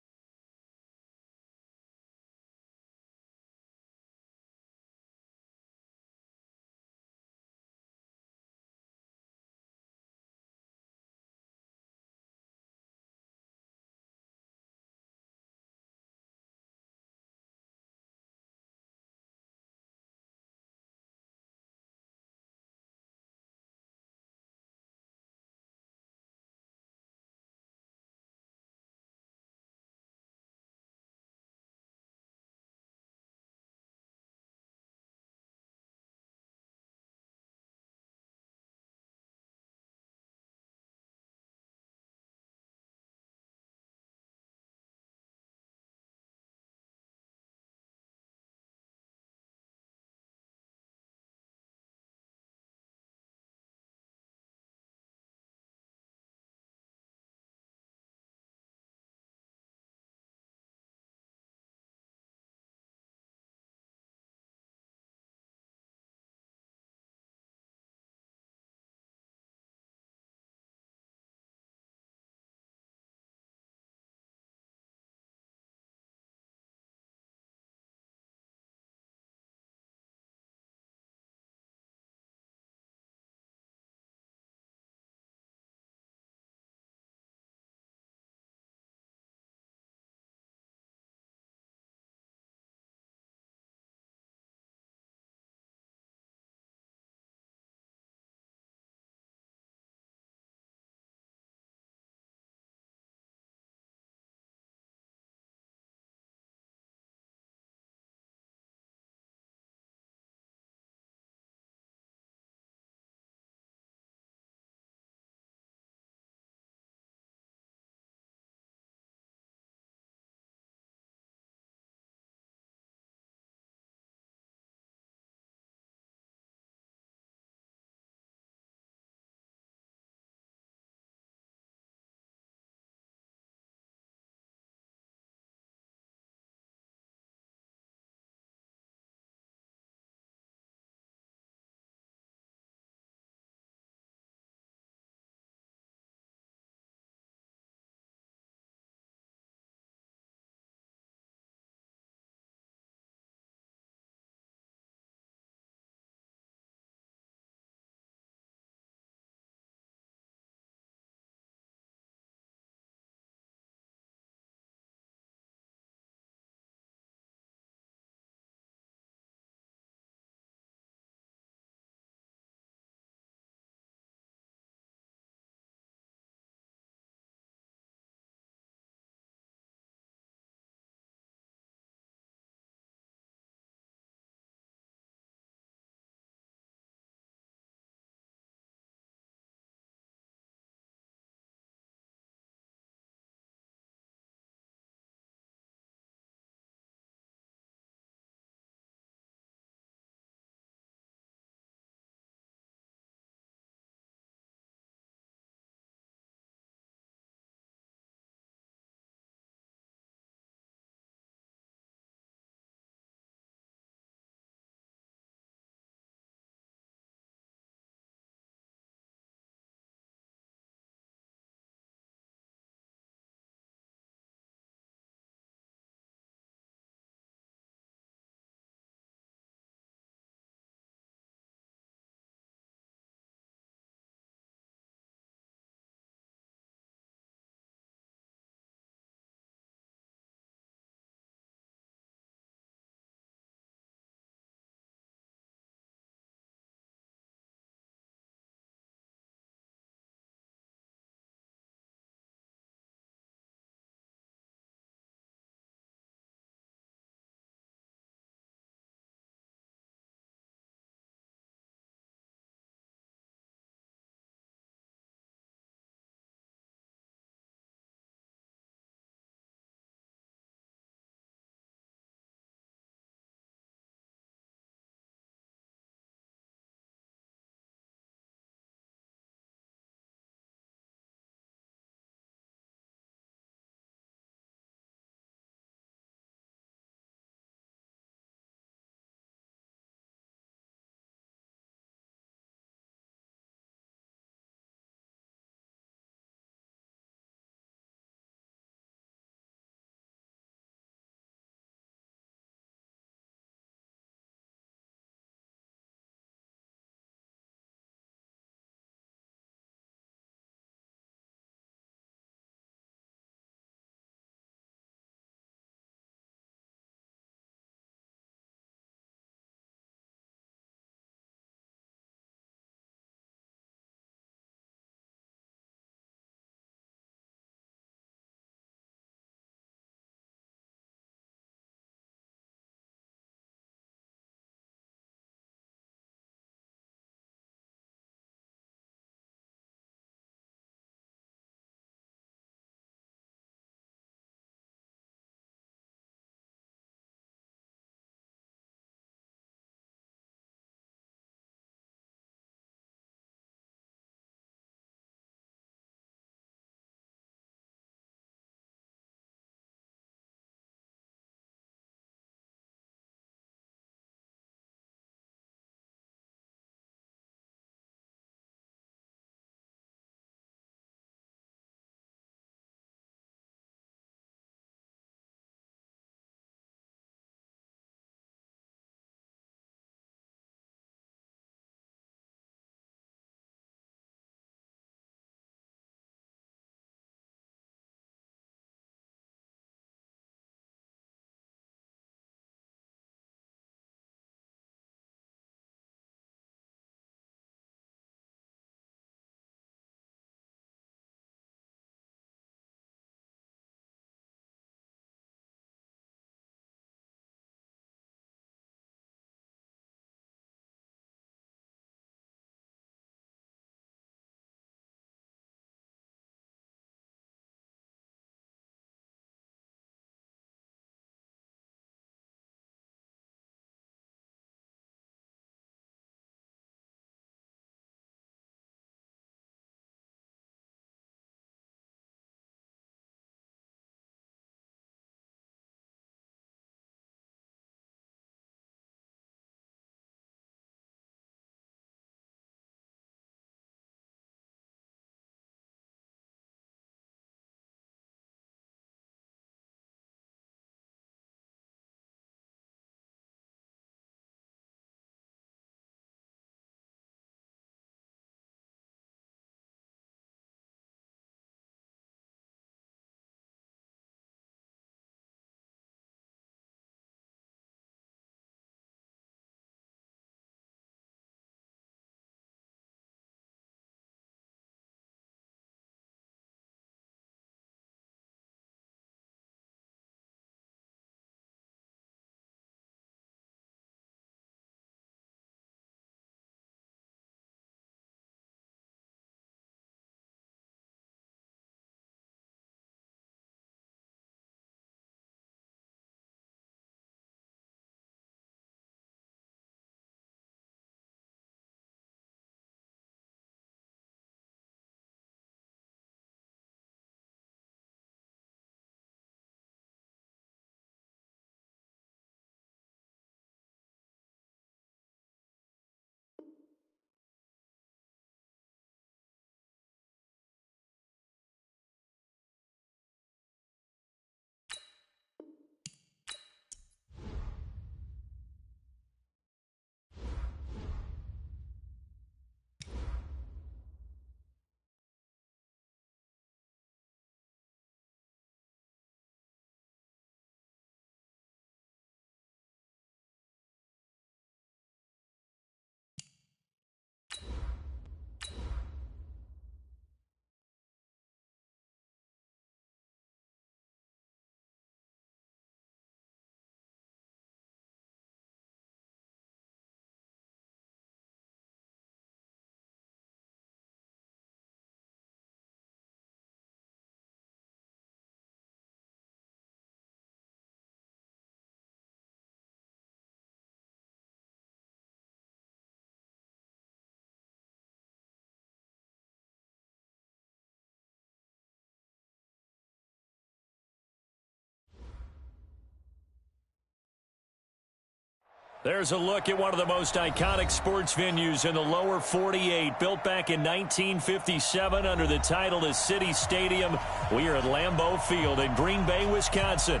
There's a look at one of the most iconic sports venues in the lower 48, built back in 1957 under the title of City Stadium. We are at Lambeau Field in Green Bay, Wisconsin.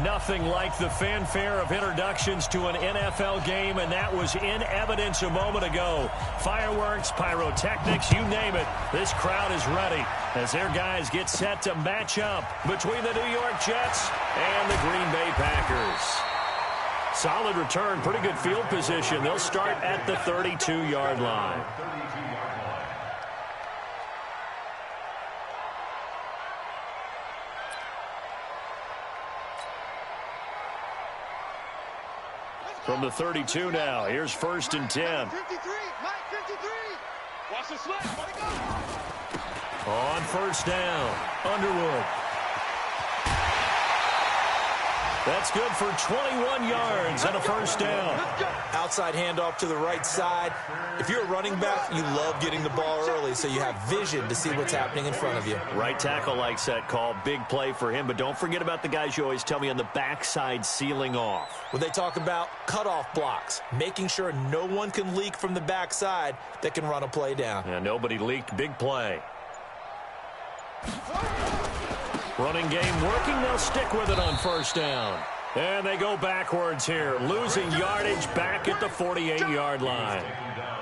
Nothing like the fanfare of introductions to an NFL game, and that was in evidence a moment ago. Fireworks, pyrotechnics, you name it. This crowd is ready as their guys get set to match up between the New York Jets and the Green Bay Packers. Solid return, pretty good field position. They'll start at the 32-yard line. From the 32 now, here's 1st and 10.
53, Mike 53. Watch the slip.
On 1st down, Underwood. That's good for 21 yards and a 1st down.
Outside handoff to the right side. If you're a running back, you love getting the ball early so you have vision to see what's happening in front of you.
Right tackle likes that call. Big play for him, but don't forget about the guys you always tell me on the backside sealing off.
When they talk about cutoff blocks, making sure no one can leak from the backside that can run a play down.
Yeah, nobody leaked. Big play. Running game working. They'll stick with it on 1st down. And they go backwards here, losing yardage back at the 48-yard line.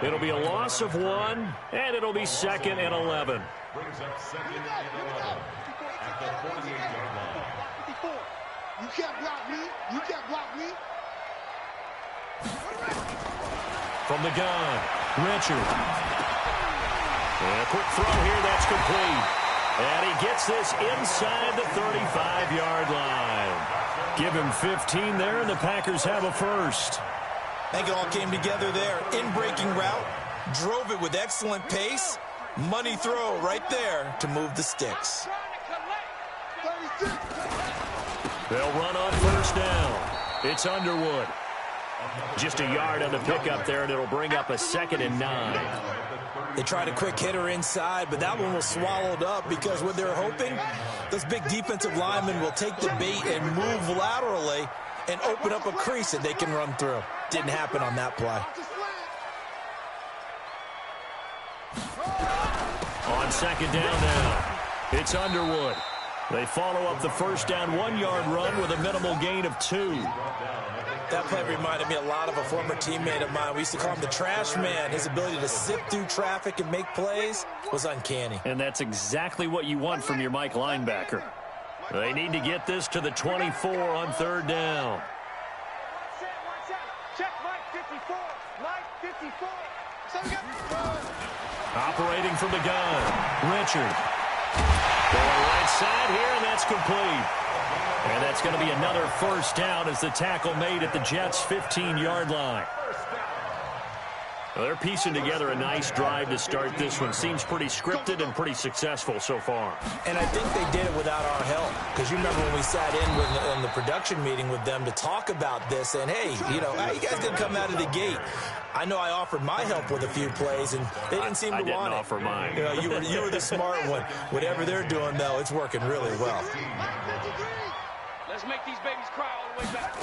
It'll be a loss of 1, and it'll be 2nd and 11.
Brings up 2nd and 11 at the 48-yard line.
54. You can't block me. You can't block me.
From the gun, Richard. And a quick throw here, that's complete. And he gets this inside the 35-yard line. Give him 15 there, and the Packers have a 1st.
I think it all came together there. In-breaking route, drove it with excellent pace. Money throw right there to move the sticks.
They'll run on 1st down. It's Underwood. Just a yard on the pickup there, and it'll bring up a 2nd and 9.
They tried a quick hitter inside, but that one was swallowed up because what they're hoping, those big defensive linemen will take the bait and move laterally and open up a crease that they can run through. Didn't happen on that play.
On 2nd down now, it's Underwood. They follow up the 1st down 1-yard run with a minimal gain of 2.
That play reminded me a lot of a former teammate of mine. We used to call him the trash man. His ability to sift through traffic and make plays was uncanny.
And that's exactly what you want from your Mike linebacker. They need to get this to the 24 on 3rd down.
Check Mike 54. Mike 54.
Operating from the gun, Richard. Going right side here, and that's complete. And that's going to be another 1st down as the tackle made at the Jets' 15-yard line. Well, they're piecing together a nice drive to start this one. Seems pretty scripted and pretty successful so far.
And I think they did it without our help. Because you remember when we sat in the production meeting with them to talk about this. And, hey, you know, how you guys didn't come out of the gate? I know I offered my help with a few plays, and they didn't seem to want it.
I didn't offer mine.
You know, you were the smart one. Whatever they're doing, though, it's working really well.
Let's make these babies cry all the way back.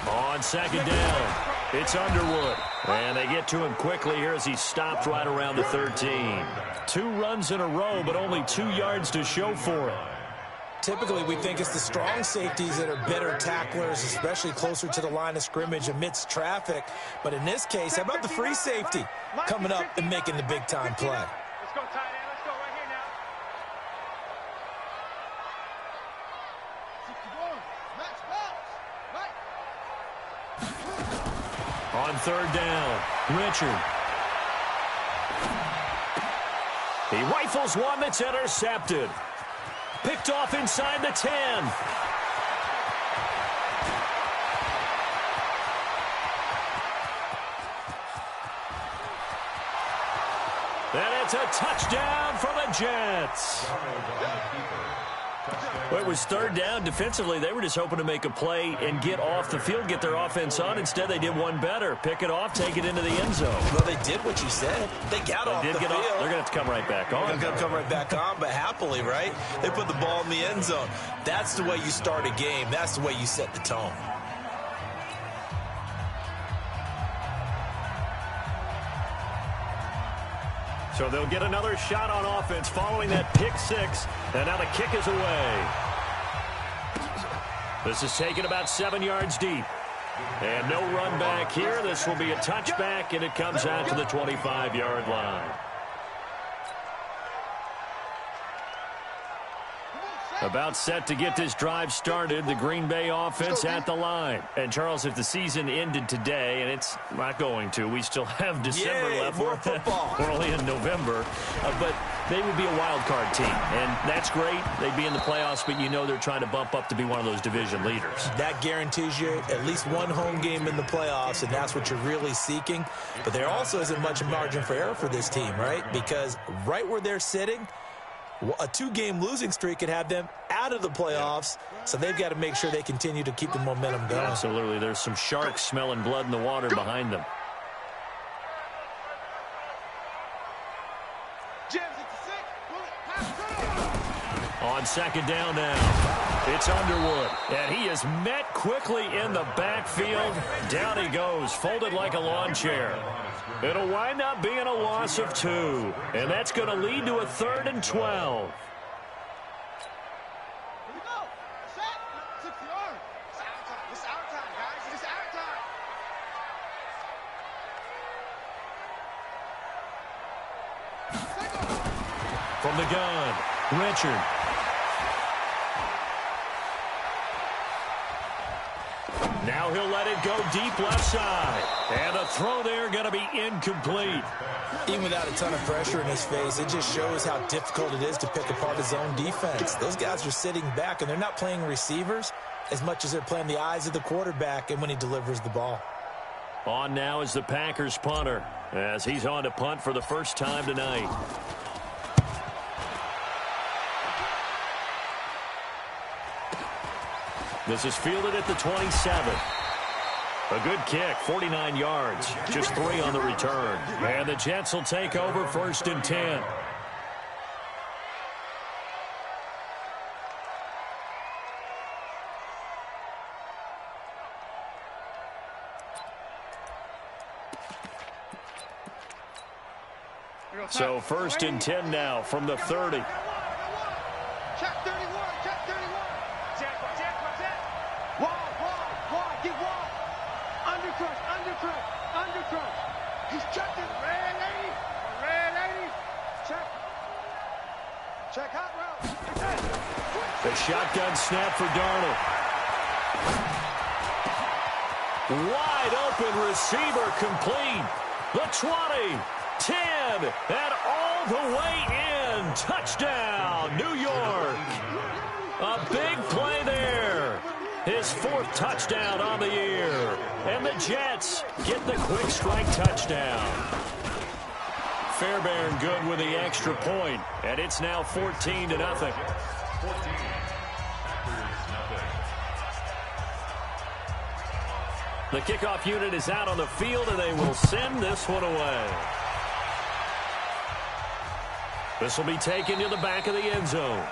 On 2nd down, it's Underwood. And they get to him quickly here as he stopped right around the 13. 2 runs in a row, but only 2 yards to show for it.
Typically, we think it's the strong safeties that are better tacklers, especially closer to the line of scrimmage amidst traffic. But in this case, how about the free safety coming up and making the big-time play?
Let's go, tight end. Let's go right here now.
On 3rd down, Richard. He rifles one that's intercepted. Picked off inside the 10. And it's a touchdown for the Jets. Well, it was 3rd down. Defensively, they were just hoping to make a play and get off the field, get their offense on. Instead, they did one better. Pick it off, take it into the end zone.
Well, they did what you said. They got off the field.
They're going to have to come right back on.
They're going to come right back on, but happily, right? They put the ball in the end zone. That's the way you start a game. That's the way you set the tone.
So they'll get another shot on offense following that pick six. And now the kick is away. This is taken about 7 yards deep. And no run back here. This will be a touchback, and it comes out to the 25-yard line. About set to get this drive started, the Green Bay offense at the line. And, Charles, if the season ended today, and it's not going to, we still have December left.
More football.
We're only in November. But they would be a wild card team, and that's great. They'd be in the playoffs, but you know they're trying to bump up to be one of those division leaders.
That guarantees you at least one home game in the playoffs, and that's what you're really seeking. But there also isn't much margin for error for this team, right? Because right where they're sitting, a 2-game losing streak could have them out of the playoffs, so they've got to make sure they continue to keep the momentum going.
Absolutely. There's some sharks smelling blood in the water behind them. On second down now, it's Underwood, and he is met quickly in the backfield. Down he goes, folded like a lawn chair. It'll wind up being a loss of 2, and that's going to lead to a 3rd and 12. From the gun, Richard. Now he'll let it go deep left side. And the throw there going to be incomplete.
Even without a ton of pressure in his face, it just shows how difficult it is to pick apart his own defense. Those guys are sitting back, and they're not playing receivers as much as they're playing the eyes of the quarterback and when he delivers the ball.
On now is the Packers punter, as he's on to punt for the first time tonight. This is fielded at the 27. A good kick, 49 yards, just 3 on the return. And the Jets will take over 1st and 10. So 1st and 10 now from the 30.
Check 31, check 31. Wide, get wide. Undercrush. He's checking. Red lady. Check hot route.
The shotgun snap for Darnold. Wide open receiver complete. The 20, 10, and all the way in. Touchdown, New York. A big play there. His 4th touchdown on the year. And the Jets get the quick strike touchdown. Fairbairn good with the extra point. And it's now 14-0. The kickoff unit is out on the field, and they will send this one away. This will be taken to the back of the end zone.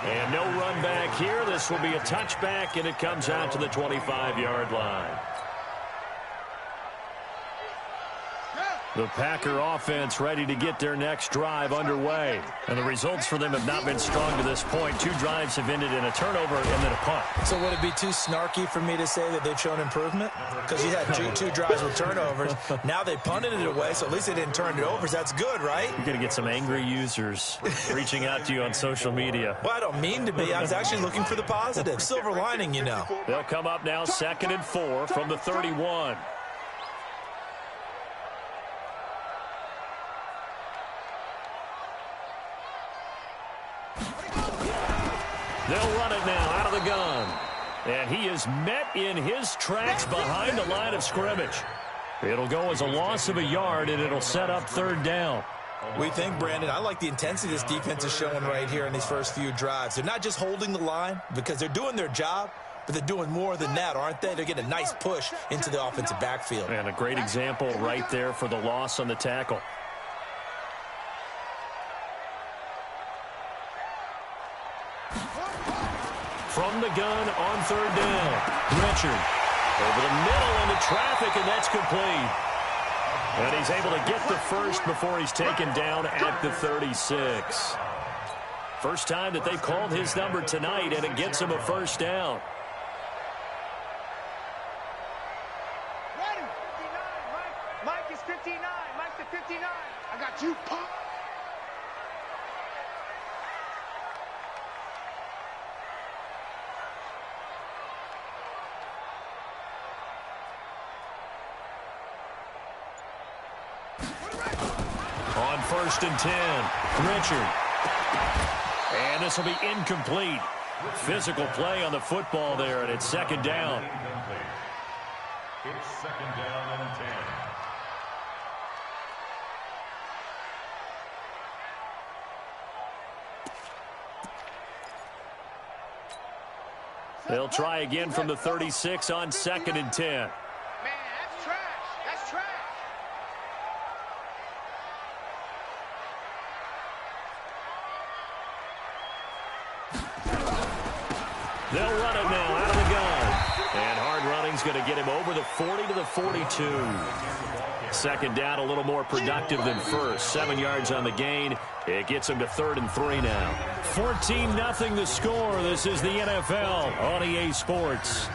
And no run back here. This will be a touchback, and it comes out to the 25-yard line. The Packer offense ready to get their next drive underway. And the results for them have not been strong to this point. 2 drives have ended in a turnover and then a punt.
So would it be too snarky for me to say that they've shown improvement? Because you had two drives with turnovers. Now they punted it away, so at least they didn't turn it over. So that's good, right?
You're going to get some angry users reaching out to you on social media.
Well, I don't mean to be. I was actually looking for the positive. Silver lining, you know.
They'll come up now 2nd and 4 from the 31. They'll run it now out of the gun. And he is met in his tracks behind the line of scrimmage. It'll go as a loss of a yard, and it'll set up 3rd down.
We think, Brandon, I like the intensity this defense is showing right here in these first few drives. They're not just holding the line because they're doing their job, but they're doing more than that, aren't they? They're getting a nice push into the offensive backfield.
And a great example right there for the loss on the tackle. From the gun on 3rd down. Richard over the middle into traffic, and that's complete. And he's able to get the first before he's taken down at the 36. First time that they've called his number tonight, and it gets him a first down.
Ready. 59. Mike is 59. Mike's at 59. I got you, Pop.
On 1st and 10, Richard. And this will be incomplete. Physical play on the football there, and it's 2nd down.
It's 2nd down and 10.
They'll try again from the 36 on 2nd and 10.
Man, that's trash. That's trash.
They'll run it now out of the gun. And hard running's going to get him over the 40 to the 42. 2nd down, a little more productive than first. 7 yards on the gain. It gets him to 3rd and 3 now. 14-0 the score. This is the NFL on EA Sports.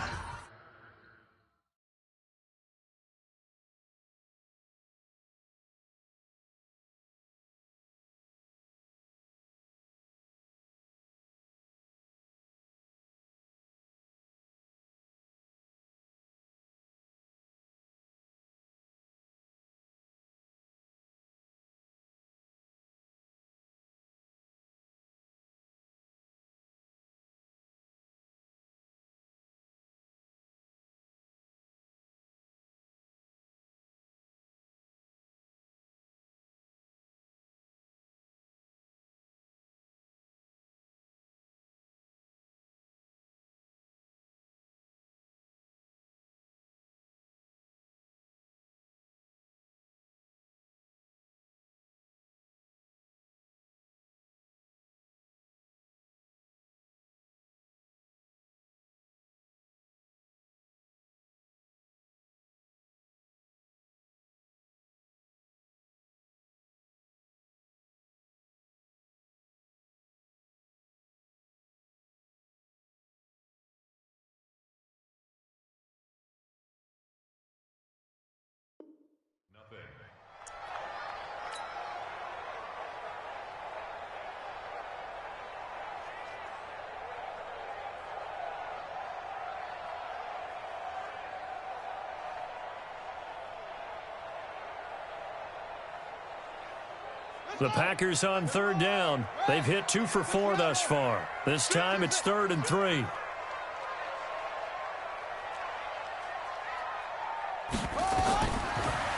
The Packers on 3rd down. They've hit 2 for 4 thus far. This time it's 3rd and 3.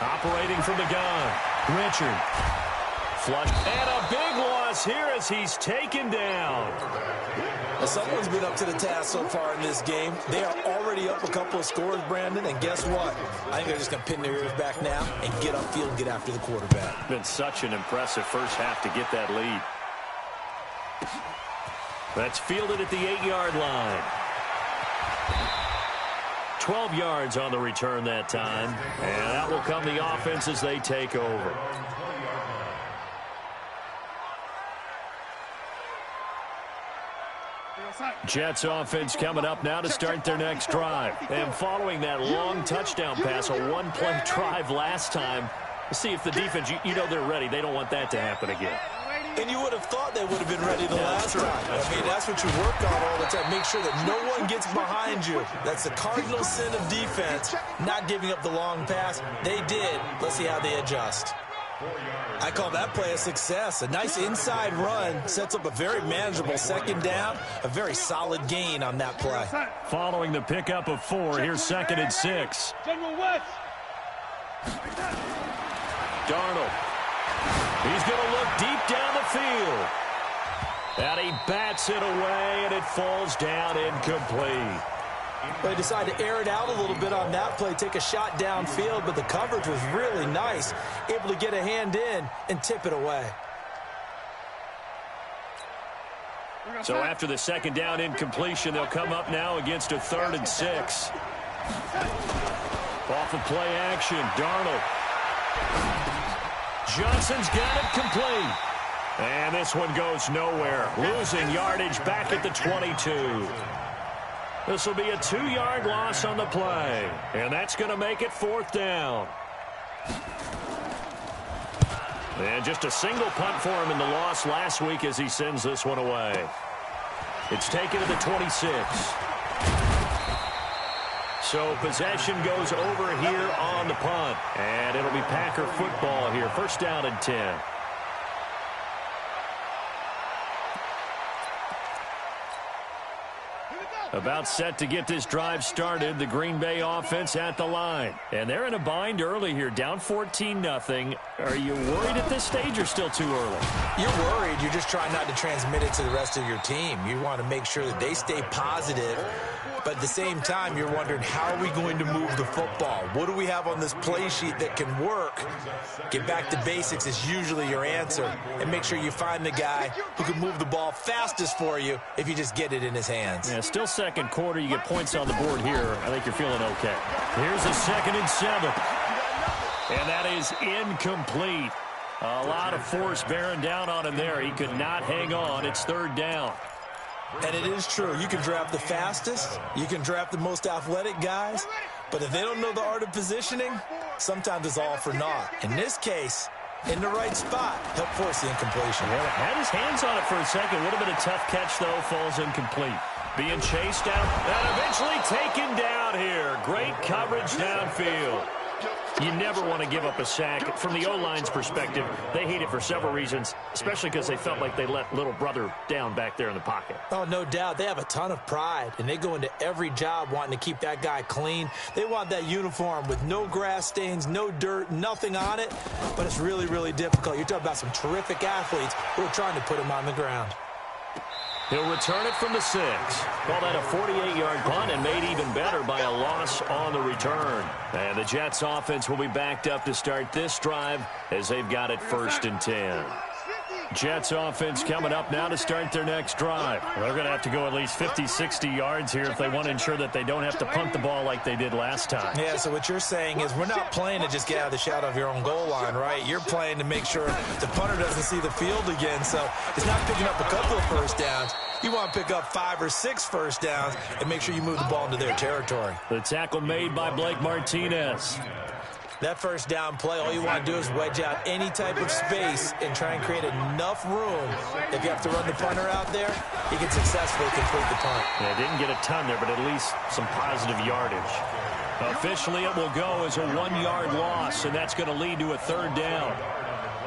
Operating from the gun, Richard. Flush. And a big loss here as he's taken down.
Well, someone's been up to the task so far in this game. They are already up a couple of scores, Brandon, and guess what? I think they're just going to pin their ears back now and get upfield and get after the quarterback.
Been such an impressive first half to get that lead. That's fielded at the 8-yard line. 12 yards on the return that time, and that will come the offense as they take over. Jets offense coming up now to start their next drive. And following that long touchdown pass, a one-play drive last time, let's see if the defense, you know they're ready. They don't want that to happen again.
And you would have thought they would have been ready the last time. I mean, that's what you work on all the time. Make sure that no one gets behind you. That's the cardinal sin of defense, not giving up the long pass. They did. Let's see how they adjust. I call that play a success. A nice inside run sets up a very manageable 2nd down. A very solid gain on that play.
Following the pickup of 4, here's 2nd and 6.
General West.
Darnold. He's going to look deep down the field. And he bats it away, and it falls down incomplete.
They decided to air it out a little bit on that play, take a shot downfield, but the coverage was really nice. Able to get a hand in and tip it away.
So after the 2nd down incompletion, they'll come up now against a 3rd and 6. Off of play action, Darnold. Johnson's got it complete. And this one goes nowhere. Losing yardage back at the 22. This will be a 2-yard loss on the play. And that's going to make it 4th down. And just a single punt for him in the loss last week as he sends this one away. It's taken to the 26. So possession goes over here on the punt. And it'll be Packer football here. 1st down and 10. About set to get this drive started, the Green Bay offense at the line. And they're in a bind early here, down 14-0. Are you worried at this stage or still too early?
You're worried. You're just trying not to transmit it to the rest of your team. You want to make sure that they stay positive. But at the same time, you're wondering, how are we going to move the football? What do we have on this play sheet that can work? Get back to basics is usually your answer. And make sure you find the guy who can move the ball fastest for you if you just get it in his hands.
Yeah, still second quarter. You get points on the board here. I think you're feeling okay. Here's a 2nd and 7. And that is incomplete. A lot of force bearing down on him there. He could not hang on. It's 3rd down.
And it is true. You can draft the fastest. You can draft the most athletic guys. But if they don't know the art of positioning, sometimes it's all for naught. In this case, in the right spot, help force the incompletion.
Well, had his hands on it for a second. Would have been a tough catch, though. Falls incomplete. Being chased down and eventually taken down here. Great coverage downfield. You never want to give up a sack. From the O-line's perspective, they hate it for several reasons, especially because they felt like they let little brother down back there in the pocket.
Oh, no doubt. They have a ton of pride, and they go into every job wanting to keep that guy clean. They want that uniform with no grass stains, no dirt, nothing on it, but it's really, really difficult. You're talking about some terrific athletes who are trying to put him on the ground.
He'll return it from the 6. Call that a 48-yard punt and made even better by a loss on the return. And the Jets offense will be backed up to start this drive as they've got it 1st and 10. Jets offense coming up now to start their next drive. They're going to have to go at least 50, 60 yards here if they want to ensure that they don't have to punt the ball like they did last time.
Yeah, so what you're saying is we're not playing to just get out of the shadow of your own goal line, right? You're playing to make sure the punter doesn't see the field again. So it's not picking up a couple of 1st downs. You want to pick up 5 or 6 1st downs and make sure you move the ball into their territory.
The tackle made by Blake Martinez.
That 1st down play, all you want to do is wedge out any type of space and try and create enough room. If you have to run the punter out there, he can successfully complete the punt.
Yeah, didn't get a ton there, but at least some positive yardage. Officially, it will go as a 1-yard loss, and that's going to lead to a 3rd down.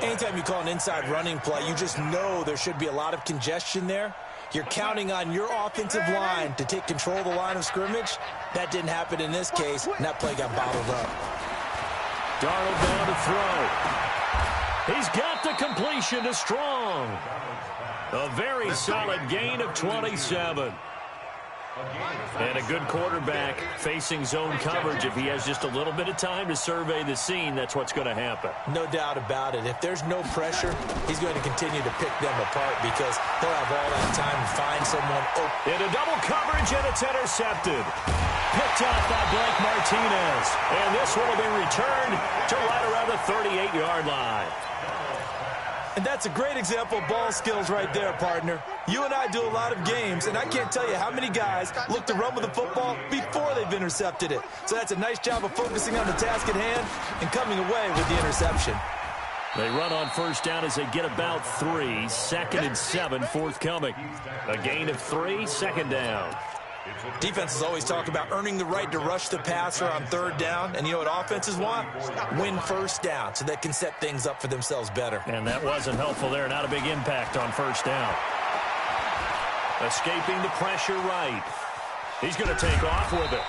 Anytime you call an inside running play, you just know there should be a lot of congestion there. You're counting on your offensive line to take control of the line of scrimmage. That didn't happen in this case, and that play got bottled up.
Darnold down to throw. He's got the completion to Strong. A very solid gain of 27. And a good quarterback facing zone coverage. If he has just a little bit of time to survey the scene, that's what's going to happen.
No doubt about it. If there's no pressure, he's going to continue to pick them apart because he'll have all that time to find someone open.
In a double coverage, and it's intercepted. Picked off by Blake Martinez. And this one will be returned to right around the 38-yard line.
And that's a great example of ball skills right there, partner. You and I do a lot of games, and I can't tell you how many guys look to run with the football before they've intercepted it. So that's a nice job of focusing on the task at hand and coming away with the interception.
They run on 1st down as they get about 3. 2nd and 7 forthcoming. A gain of 3, 2nd down.
Defenses always talk about earning the right to rush the passer on 3rd down. And you know what offenses want? Win 1st down so they can set things up for themselves better.
And that wasn't helpful there. Not a big impact on 1st down. Escaping the pressure right. He's going to take off with it.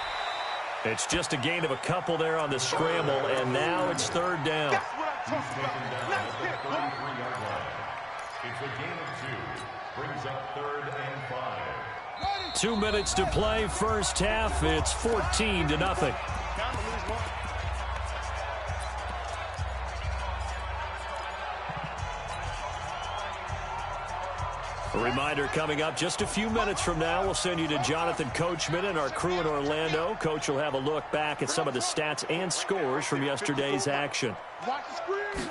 It's just a gain of a couple there on the scramble, and now it's 3rd down.
It's a gain of 2. Brings up 3rd and 5.
2 minutes to play, 1st half. It's 14-0. A reminder coming up just a few minutes from now. We'll send you to Jonathan Coachman and our crew in Orlando. Coach will have a look back at some of the stats and scores from yesterday's action.
Watch the screen.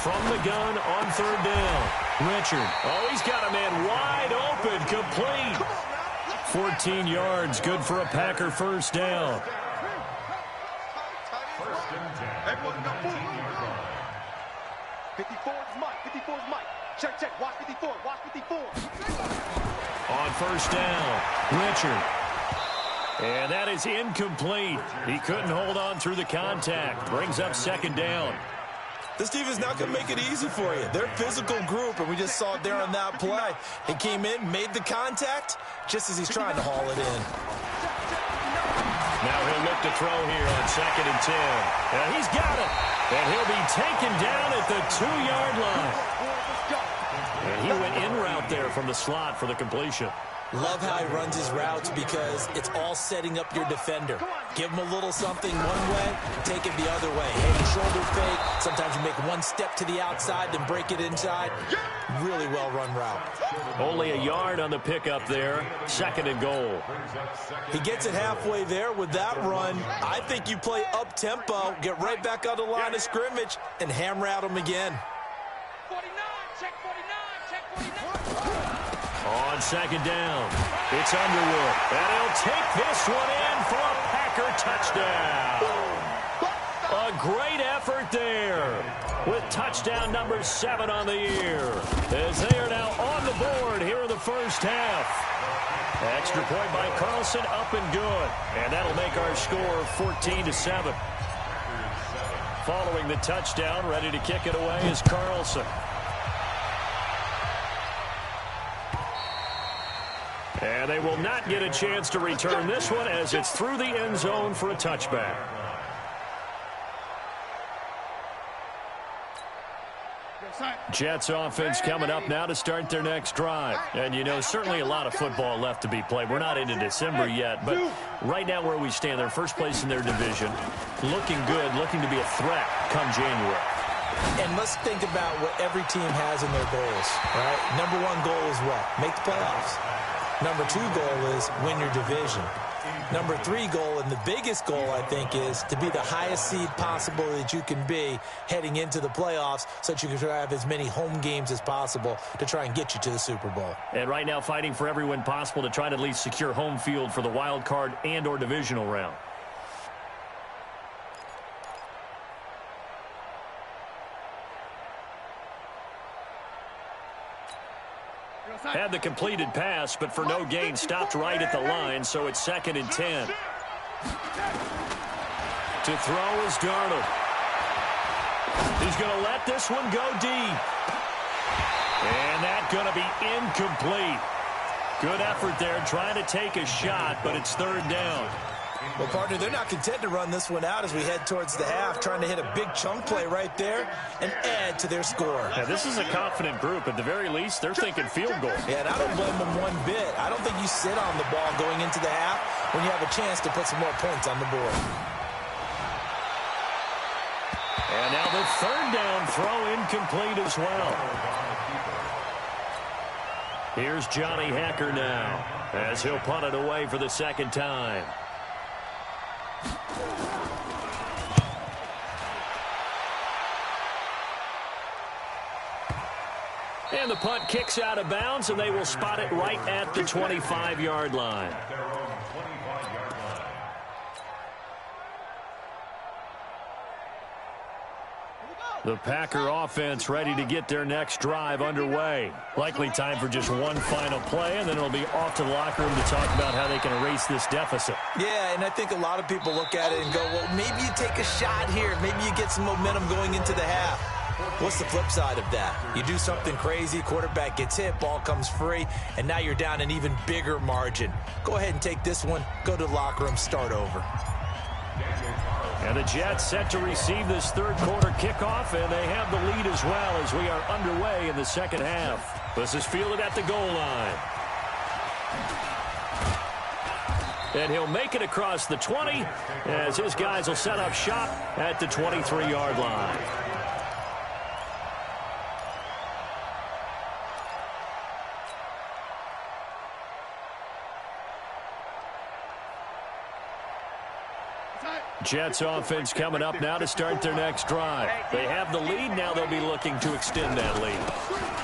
From the gun on third down. Richard. Oh, he's got a man wide open. Complete. 14 yards. Good for a Packer first down.
First and 10.
Everyone go, move, move, move. 54 is Mike. 54 is Mike. Check, check. Watch 54. Watch 54.
On first down, Richard. And that is incomplete. He couldn't hold on through the contact. Brings up second down.
This defense not going to make it easy for you. They're a physical group, and we just saw it there on that play. He came in, made the contact, just as he's trying to haul it in.
Now he'll look to throw here on second and 10. And he's got it. And he'll be taken down at the 2-yard line. And he went in route there from the slot for the completion.
Love how he runs his routes because it's all setting up your defender. Give him a little something one way, take it the other way. Head and shoulder fake. Sometimes you make one step to the outside, then break it inside. Really well-run route.
Only a yard on the pickup there. Second and goal.
He gets it halfway there with that run. I think you play up-tempo, get right back on the line of scrimmage, and hammer at him again.
49, check 49, check 49.
On second down, it's Underwood. And he'll take this one in for a Packer touchdown. A great effort there with touchdown number 7 on the year, as they are now on the board here in the first half. Extra point by Carlson, up and good. And that'll make our score 14-7. Following the touchdown, ready to kick it away is Carlson. And they will not get a chance to return this one as it's through the end zone for a touchback. Jets offense coming up now to start their next drive. And, you know, certainly a lot of football left to be played. We're not into December yet, but right now where we stand, they're first place in their division. Looking good, looking to be a threat come January.
And let's think about what every team has in their goals, right? Number 1 goal is what? Make the playoffs. Number 2 goal is win your division. Number 3 goal, and the biggest goal, I think, is to be the highest seed possible that you can be heading into the playoffs so that you can have as many home games as possible to try and get you to the Super Bowl.
And right now fighting for every win possible to try to at least secure home field for the wild card and or divisional round. Had the completed pass, but for no gain, stopped right at the line, so it's second and 10. To throw is Darnold. He's going to let this one go deep. And that's going to be incomplete. Good effort there, trying to take a shot, but it's third down.
Well, partner, they're not content to run this one out as we head towards the half, trying to hit a big chunk play right there and add to their score.
Yeah, this is a confident group. At the very least, they're thinking field goal.
Yeah, and I don't blame them one bit. I don't think you sit on the ball going into the half when you have a chance to put some more points on the board.
And now the third down throw incomplete as well. Here's Johnny Hacker now as he'll punt it away for the second time. And the punt kicks out of bounds, and they will spot it right at the 25-yard line. The Packer offense ready to get their next drive underway. Likely time for just one final play, and then it'll be off to the locker room to talk about how they can erase this deficit.
Yeah, and I think a lot of people look at it and go, well, maybe you take a shot here. Maybe you get some momentum going into the half. What's the flip side of that? You do something crazy, quarterback gets hit, ball comes free, and now you're down an even bigger margin. Go ahead and take this one, go to the locker room, start over.
And the Jets set to receive this third quarter kickoff, and they have the lead as well as we are underway in the second half. This is fielded at the goal line. And he'll make it across the 20 as his guys will set up shop at the 23-yard line. Jets offense coming up now to start their next drive. They have the lead. Now they'll be looking to extend that lead.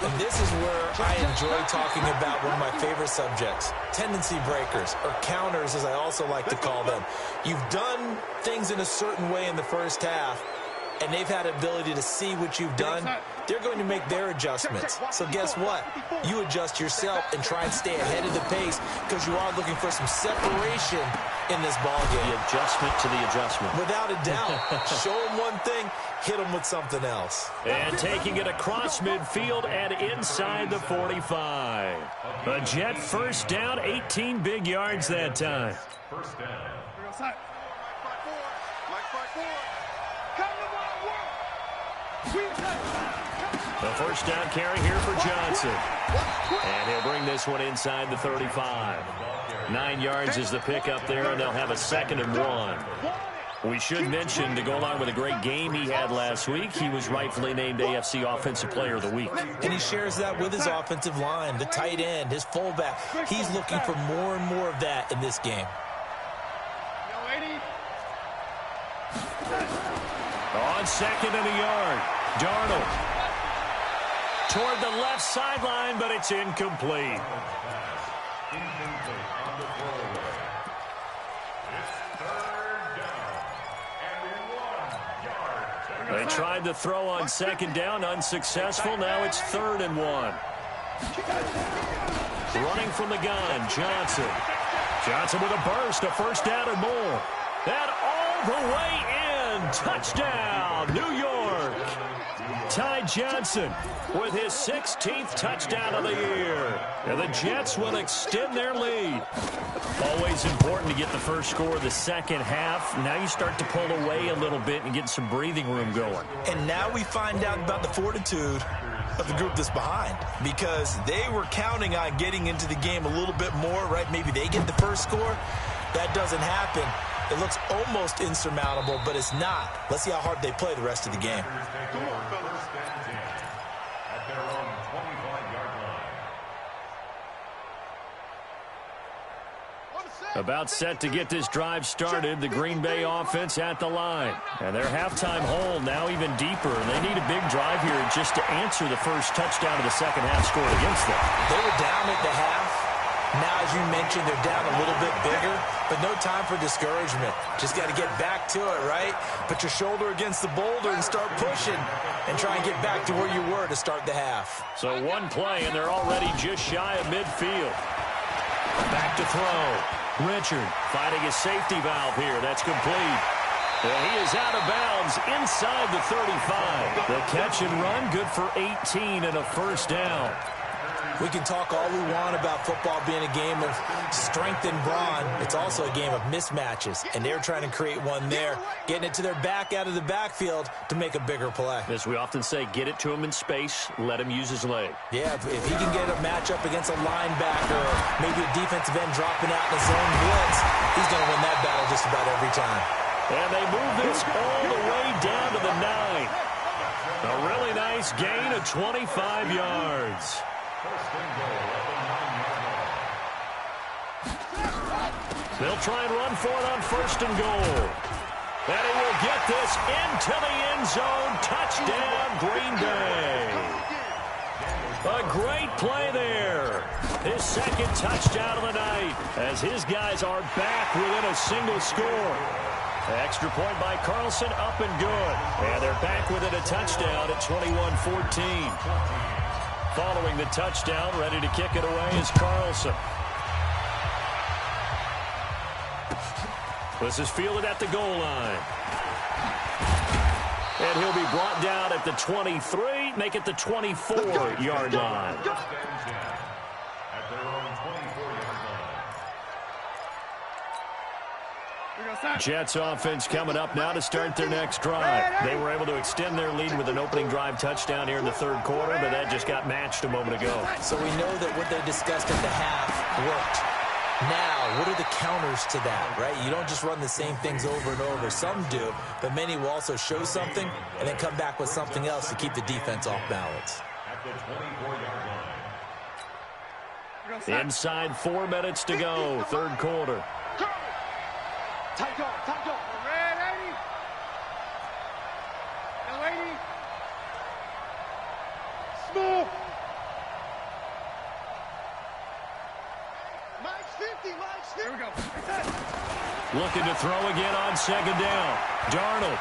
And this is where I enjoy talking about one of my favorite subjects, tendency breakers, or counters as I also like to call them. You've done things in a certain way in the first half, and they've had ability to see what you've done. They're going to make their adjustments. So guess what? You adjust yourself and try and stay ahead of the pace because you are looking for some separation in this ballgame.
The adjustment to the adjustment.
Without a doubt. Show them one thing, hit them with something else.
And taking it across midfield and inside the 45. A Jet first down, 18 big yards that time.
First down.
The first down carry here for Johnson. And he'll bring this one inside the 35. 9 yards is the pickup there, and they'll have a 2nd and 1. We should mention, to go along with a great game he had last week, he was rightfully named AFC Offensive Player of the Week.
And he shares that with his offensive line, the tight end, his fullback. He's looking for more and more of that in this game.
On 2nd and a yard, Darnold toward the left sideline, but it's incomplete.
Incomplete on the throwaway. It's 3rd down and 1 yard.
They tried to throw on 2nd down, unsuccessful. Now it's 3rd and 1. Running from the gun, Johnson. Johnson with a burst, a first down and more. That all the way in. Touchdown, New York. Ty Johnson with his 16th touchdown of the year. And the Jets will extend their lead. Always important to get the first score of the second half. Now you start to pull away a little bit and get some breathing room going.
And now we find out about the fortitude of the group that's behind, because they were counting on getting into the game a little bit more, right? Maybe they get the first score. That doesn't happen. It looks almost insurmountable, but it's not. Let's see how hard they play the rest of the game.
At their own 25-yard line.
About set to get this drive started, the Green Bay offense at the line. And their halftime hole now even deeper. They need a big drive here just to answer the first touchdown of the second half scored against them.
They were down at the half. Now, as you mentioned, they're down a little bit bigger, but no time for discouragement. Just got to get back to it, right? Put your shoulder against the boulder and start pushing and try and get back to where you were to start the half.
So one play, and they're already just shy of midfield. Back to throw. Richard fighting a safety valve here. That's complete. Well, he is out of bounds inside the 35. The catch and run, good for 18 and a first down.
We can talk all we want about football being a game of strength and brawn. It's also a game of mismatches, and they're trying to create one there, getting it to their back out of the backfield to make a bigger play.
As we often say, get it to him in space, let him use his leg.
Yeah, if he can get a matchup against a linebacker or maybe a defensive end dropping out in a zone blitz, he's going to win that battle just about every time.
And they move this all the way down to the 9. A really nice gain of 25 yards.
First and goal at the 9-yard line.
They'll try and run for it on 1st and goal. And he will get this into the end zone. Touchdown, Green Bay. A great play there. His 2nd touchdown of the night as his guys are back within a single score. Extra point by Carlson, up and good. And they're back within a touchdown at 21-14. Following the touchdown, ready to kick it away is Carlson. This is fielded at the goal line. And he'll be brought down at the 23, make it the 24-yard line.
At their own 24-yard line.
Jets offense coming up now to start their next drive. They were able to extend their lead with an opening drive touchdown here in the 3rd quarter, but that just got matched a moment ago.
So we know that what they discussed at the half worked. Now, what are the counters to that, right? You don't just run the same things over and over. Some do, but many will also show something and then come back with something else to keep the defense off balance.
At the 24-yard line.
Inside 4 minutes to go, 3rd quarter.
Tight go, tight go. Here we go.
Looking to throw again on second down. Darnold.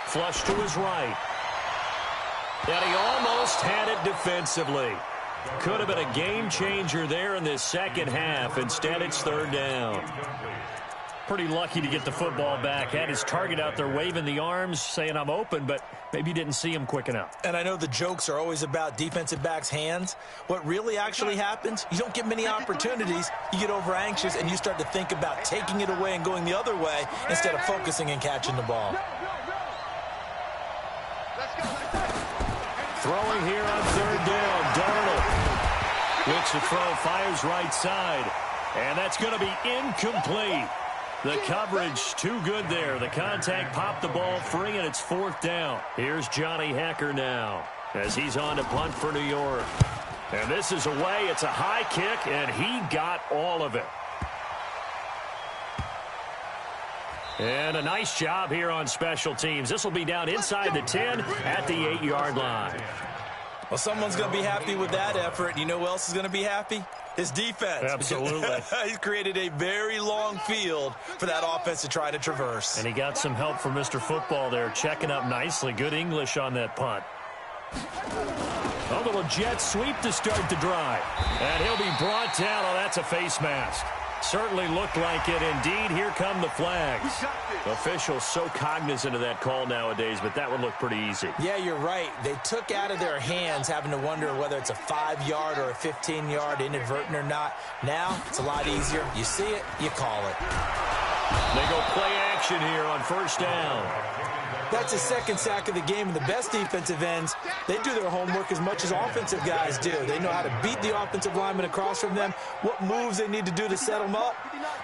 Flush to his right. And he almost had it defensively. Could have been a game changer there in this second half. Instead, it's third down. Pretty lucky to get the football back. Had his target out there waving the arms, saying I'm open, but maybe didn't see him quick enough.
And I know the jokes are always about defensive backs' hands. What really actually happens, you don't get many opportunities. You get over anxious, and you start to think about taking it away and going the other way instead of focusing and catching the ball.
Throwing here on third down, Darnold. Looks to throw, fires right side. And that's going to be incomplete. The coverage too good there. The contact popped the ball free, and it's fourth down. Here's Johnny Hecker now as he's on to punt for New York. And this is away. It's a high kick, and he got all of it. And a nice job here on special teams. This will be down inside the 10 at the 8-yard line.
Well, someone's going to be happy with that effort. You know who else is going to be happy? His defense.
Absolutely.
He's created a very long field for that offense to try to traverse.
And he got some help from Mr. Football there, checking up nicely. Good English on that punt. A little jet sweep to start the drive. And he'll be brought down. Oh, that's a face mask. Certainly looked like it. Indeed, here come the flags. Officials so cognizant of that call nowadays, but that would look pretty easy.
Yeah, you're right. They took out of their hands having to wonder whether it's a 5-yard or a 15-yard, inadvertent or not. Now, it's a lot easier. You see it, you call it.
They go play action here on first down.
That's the second sack of the game, and the best defensive ends, they do their homework as much as offensive guys do. They know how to beat the offensive lineman across from them, what moves they need to do to set them up.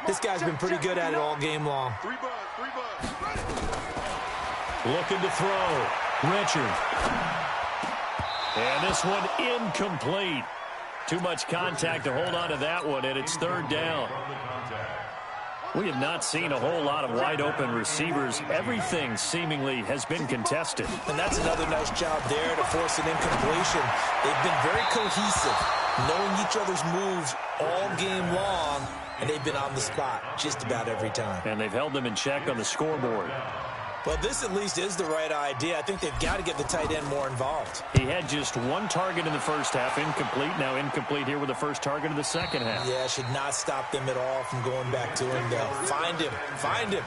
This guy's been pretty good at it all game long.
Looking to throw. Richard. And this one incomplete. Too much contact to hold on to that one, and it's third down. We have not seen a whole lot of wide-open receivers. Everything seemingly has been contested.
And that's another nice job there to force an incompletion. They've been very cohesive, knowing each other's moves all game long, and they've been on the spot just about every time.
And they've held them in check on the scoreboard.
Well, this at least is the right idea. I think they've got to get the tight end more involved.
He had just one target in the first half, incomplete. Now incomplete here with the first target of the second half.
Yeah, should not stop them at all from going back to him, though. Find him. Find him.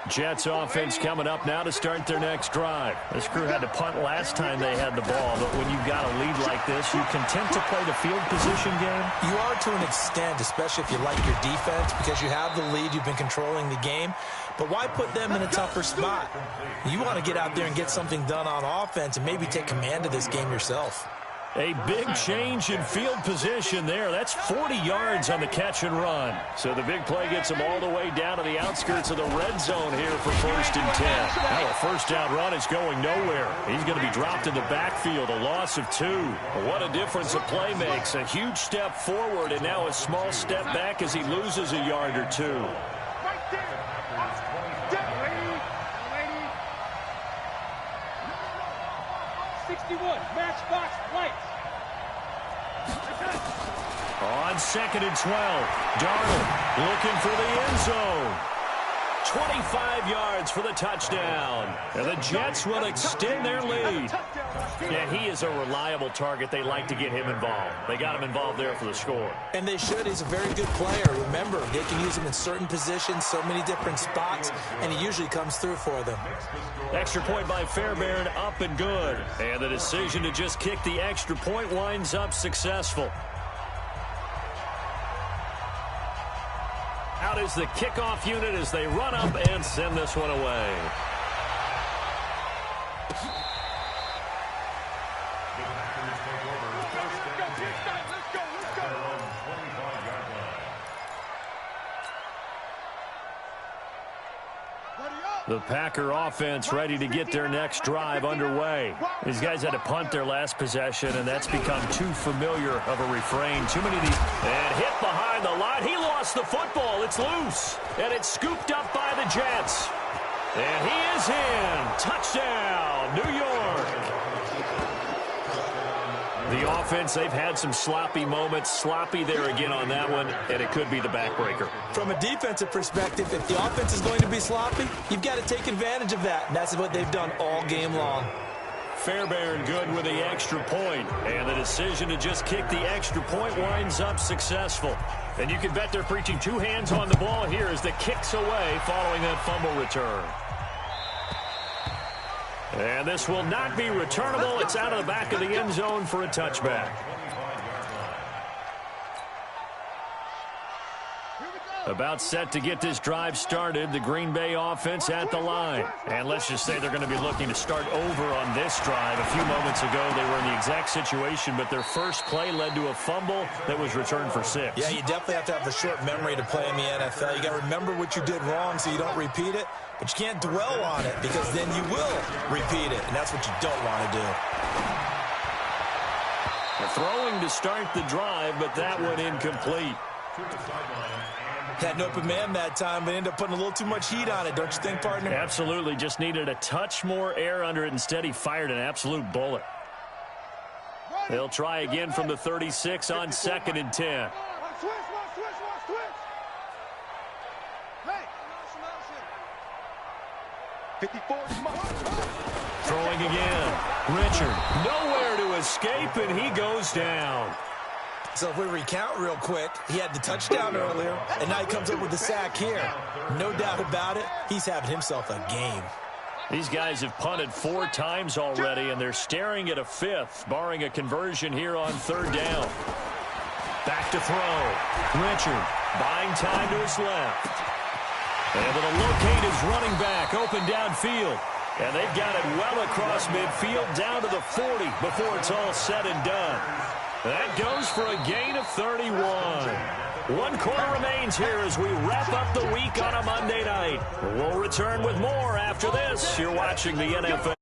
Jets offense coming up now to start their next drive. This crew had to punt last time they had the ball, but when you've got a lead like this, you content to play the field position game?
You are to an extent, especially if you like your defense, because you have the lead, you've been controlling the game. But why put them in a tougher spot? You want to get out there and get something done on offense and maybe take command of this game yourself.
A big change in field position there. That's 40 yards on the catch and run. So the big play gets them all the way down to the outskirts of the red zone here for 1st and 10. Now a first down run is going nowhere. He's going to be dropped in the backfield, a loss of 2. What a difference a play makes. A huge step forward and now a small step back as he loses a yard or 2.
61, matchbox lights.
On 2nd and 12, Darnold looking for the end zone. 25 yards for the touchdown. And the Jets will extend their lead. Yeah, he is a reliable target. They like to get him involved. They got him involved there for the score.
And they should. He's a very good player. Remember, they can use him in certain positions, so many different spots, and he usually comes through for them.
Extra point by Fairbairn, up and good. And the decision to just kick the extra point winds up successful. Out is the kickoff unit as they run up and send this one away. The Packer offense ready to get their next drive underway. These guys had to punt their last possession, and that's become too familiar of a refrain. Too many of these. And hit behind the line. He lost the football. It's loose. And it's scooped up by the Jets. And he is in. Touchdown, New York. The offense, they've had some sloppy moments. Sloppy there again on that one, and it could be the backbreaker.
From a defensive perspective, if the offense is going to be sloppy, you've got to take advantage of that, and that's what they've done all game long.
Fairbairn good with the extra point, and the decision to just kick the extra point winds up successful. And you can bet they're preaching two hands on the ball here as the kick's away following that fumble return. And this will not be returnable. It's out of the back of the end zone for a touchback. About set to get this drive started, the Green Bay offense at the line. And let's just say they're going to be looking to start over on this drive. A few moments ago, they were in the exact situation, but their first play led to a fumble that was returned for 6.
Yeah, you definitely have to have a short memory to play in the NFL. You got to remember what you did wrong so you don't repeat it, but you can't dwell on it because then you will repeat it, and that's what you don't want to do.
They're throwing to start the drive, but that one incomplete.
Had an open man that time, but ended up putting a little too much heat on it, don't you think, partner?
Absolutely. Just needed a touch more air under it. Instead, he fired an absolute bullet. They'll try again from the 36 on 2nd and 10. Throwing again. Richard, nowhere to escape, and he goes down.
So if we recount real quick, he had the touchdown earlier, and now he comes up with the sack here. No doubt about it, he's having himself a game.
These guys have punted 4 times already, and they're staring at a 5th, barring a conversion here on 3rd down. Back to throw. Richard buying time to his left. Able to locate his running back open downfield. And they've got it well across midfield down to the 40 before it's all said and done. That goes for a gain of 31. 1 quarter remains here as we wrap up the week on a Monday night. We'll return with more after this. You're watching the NFL.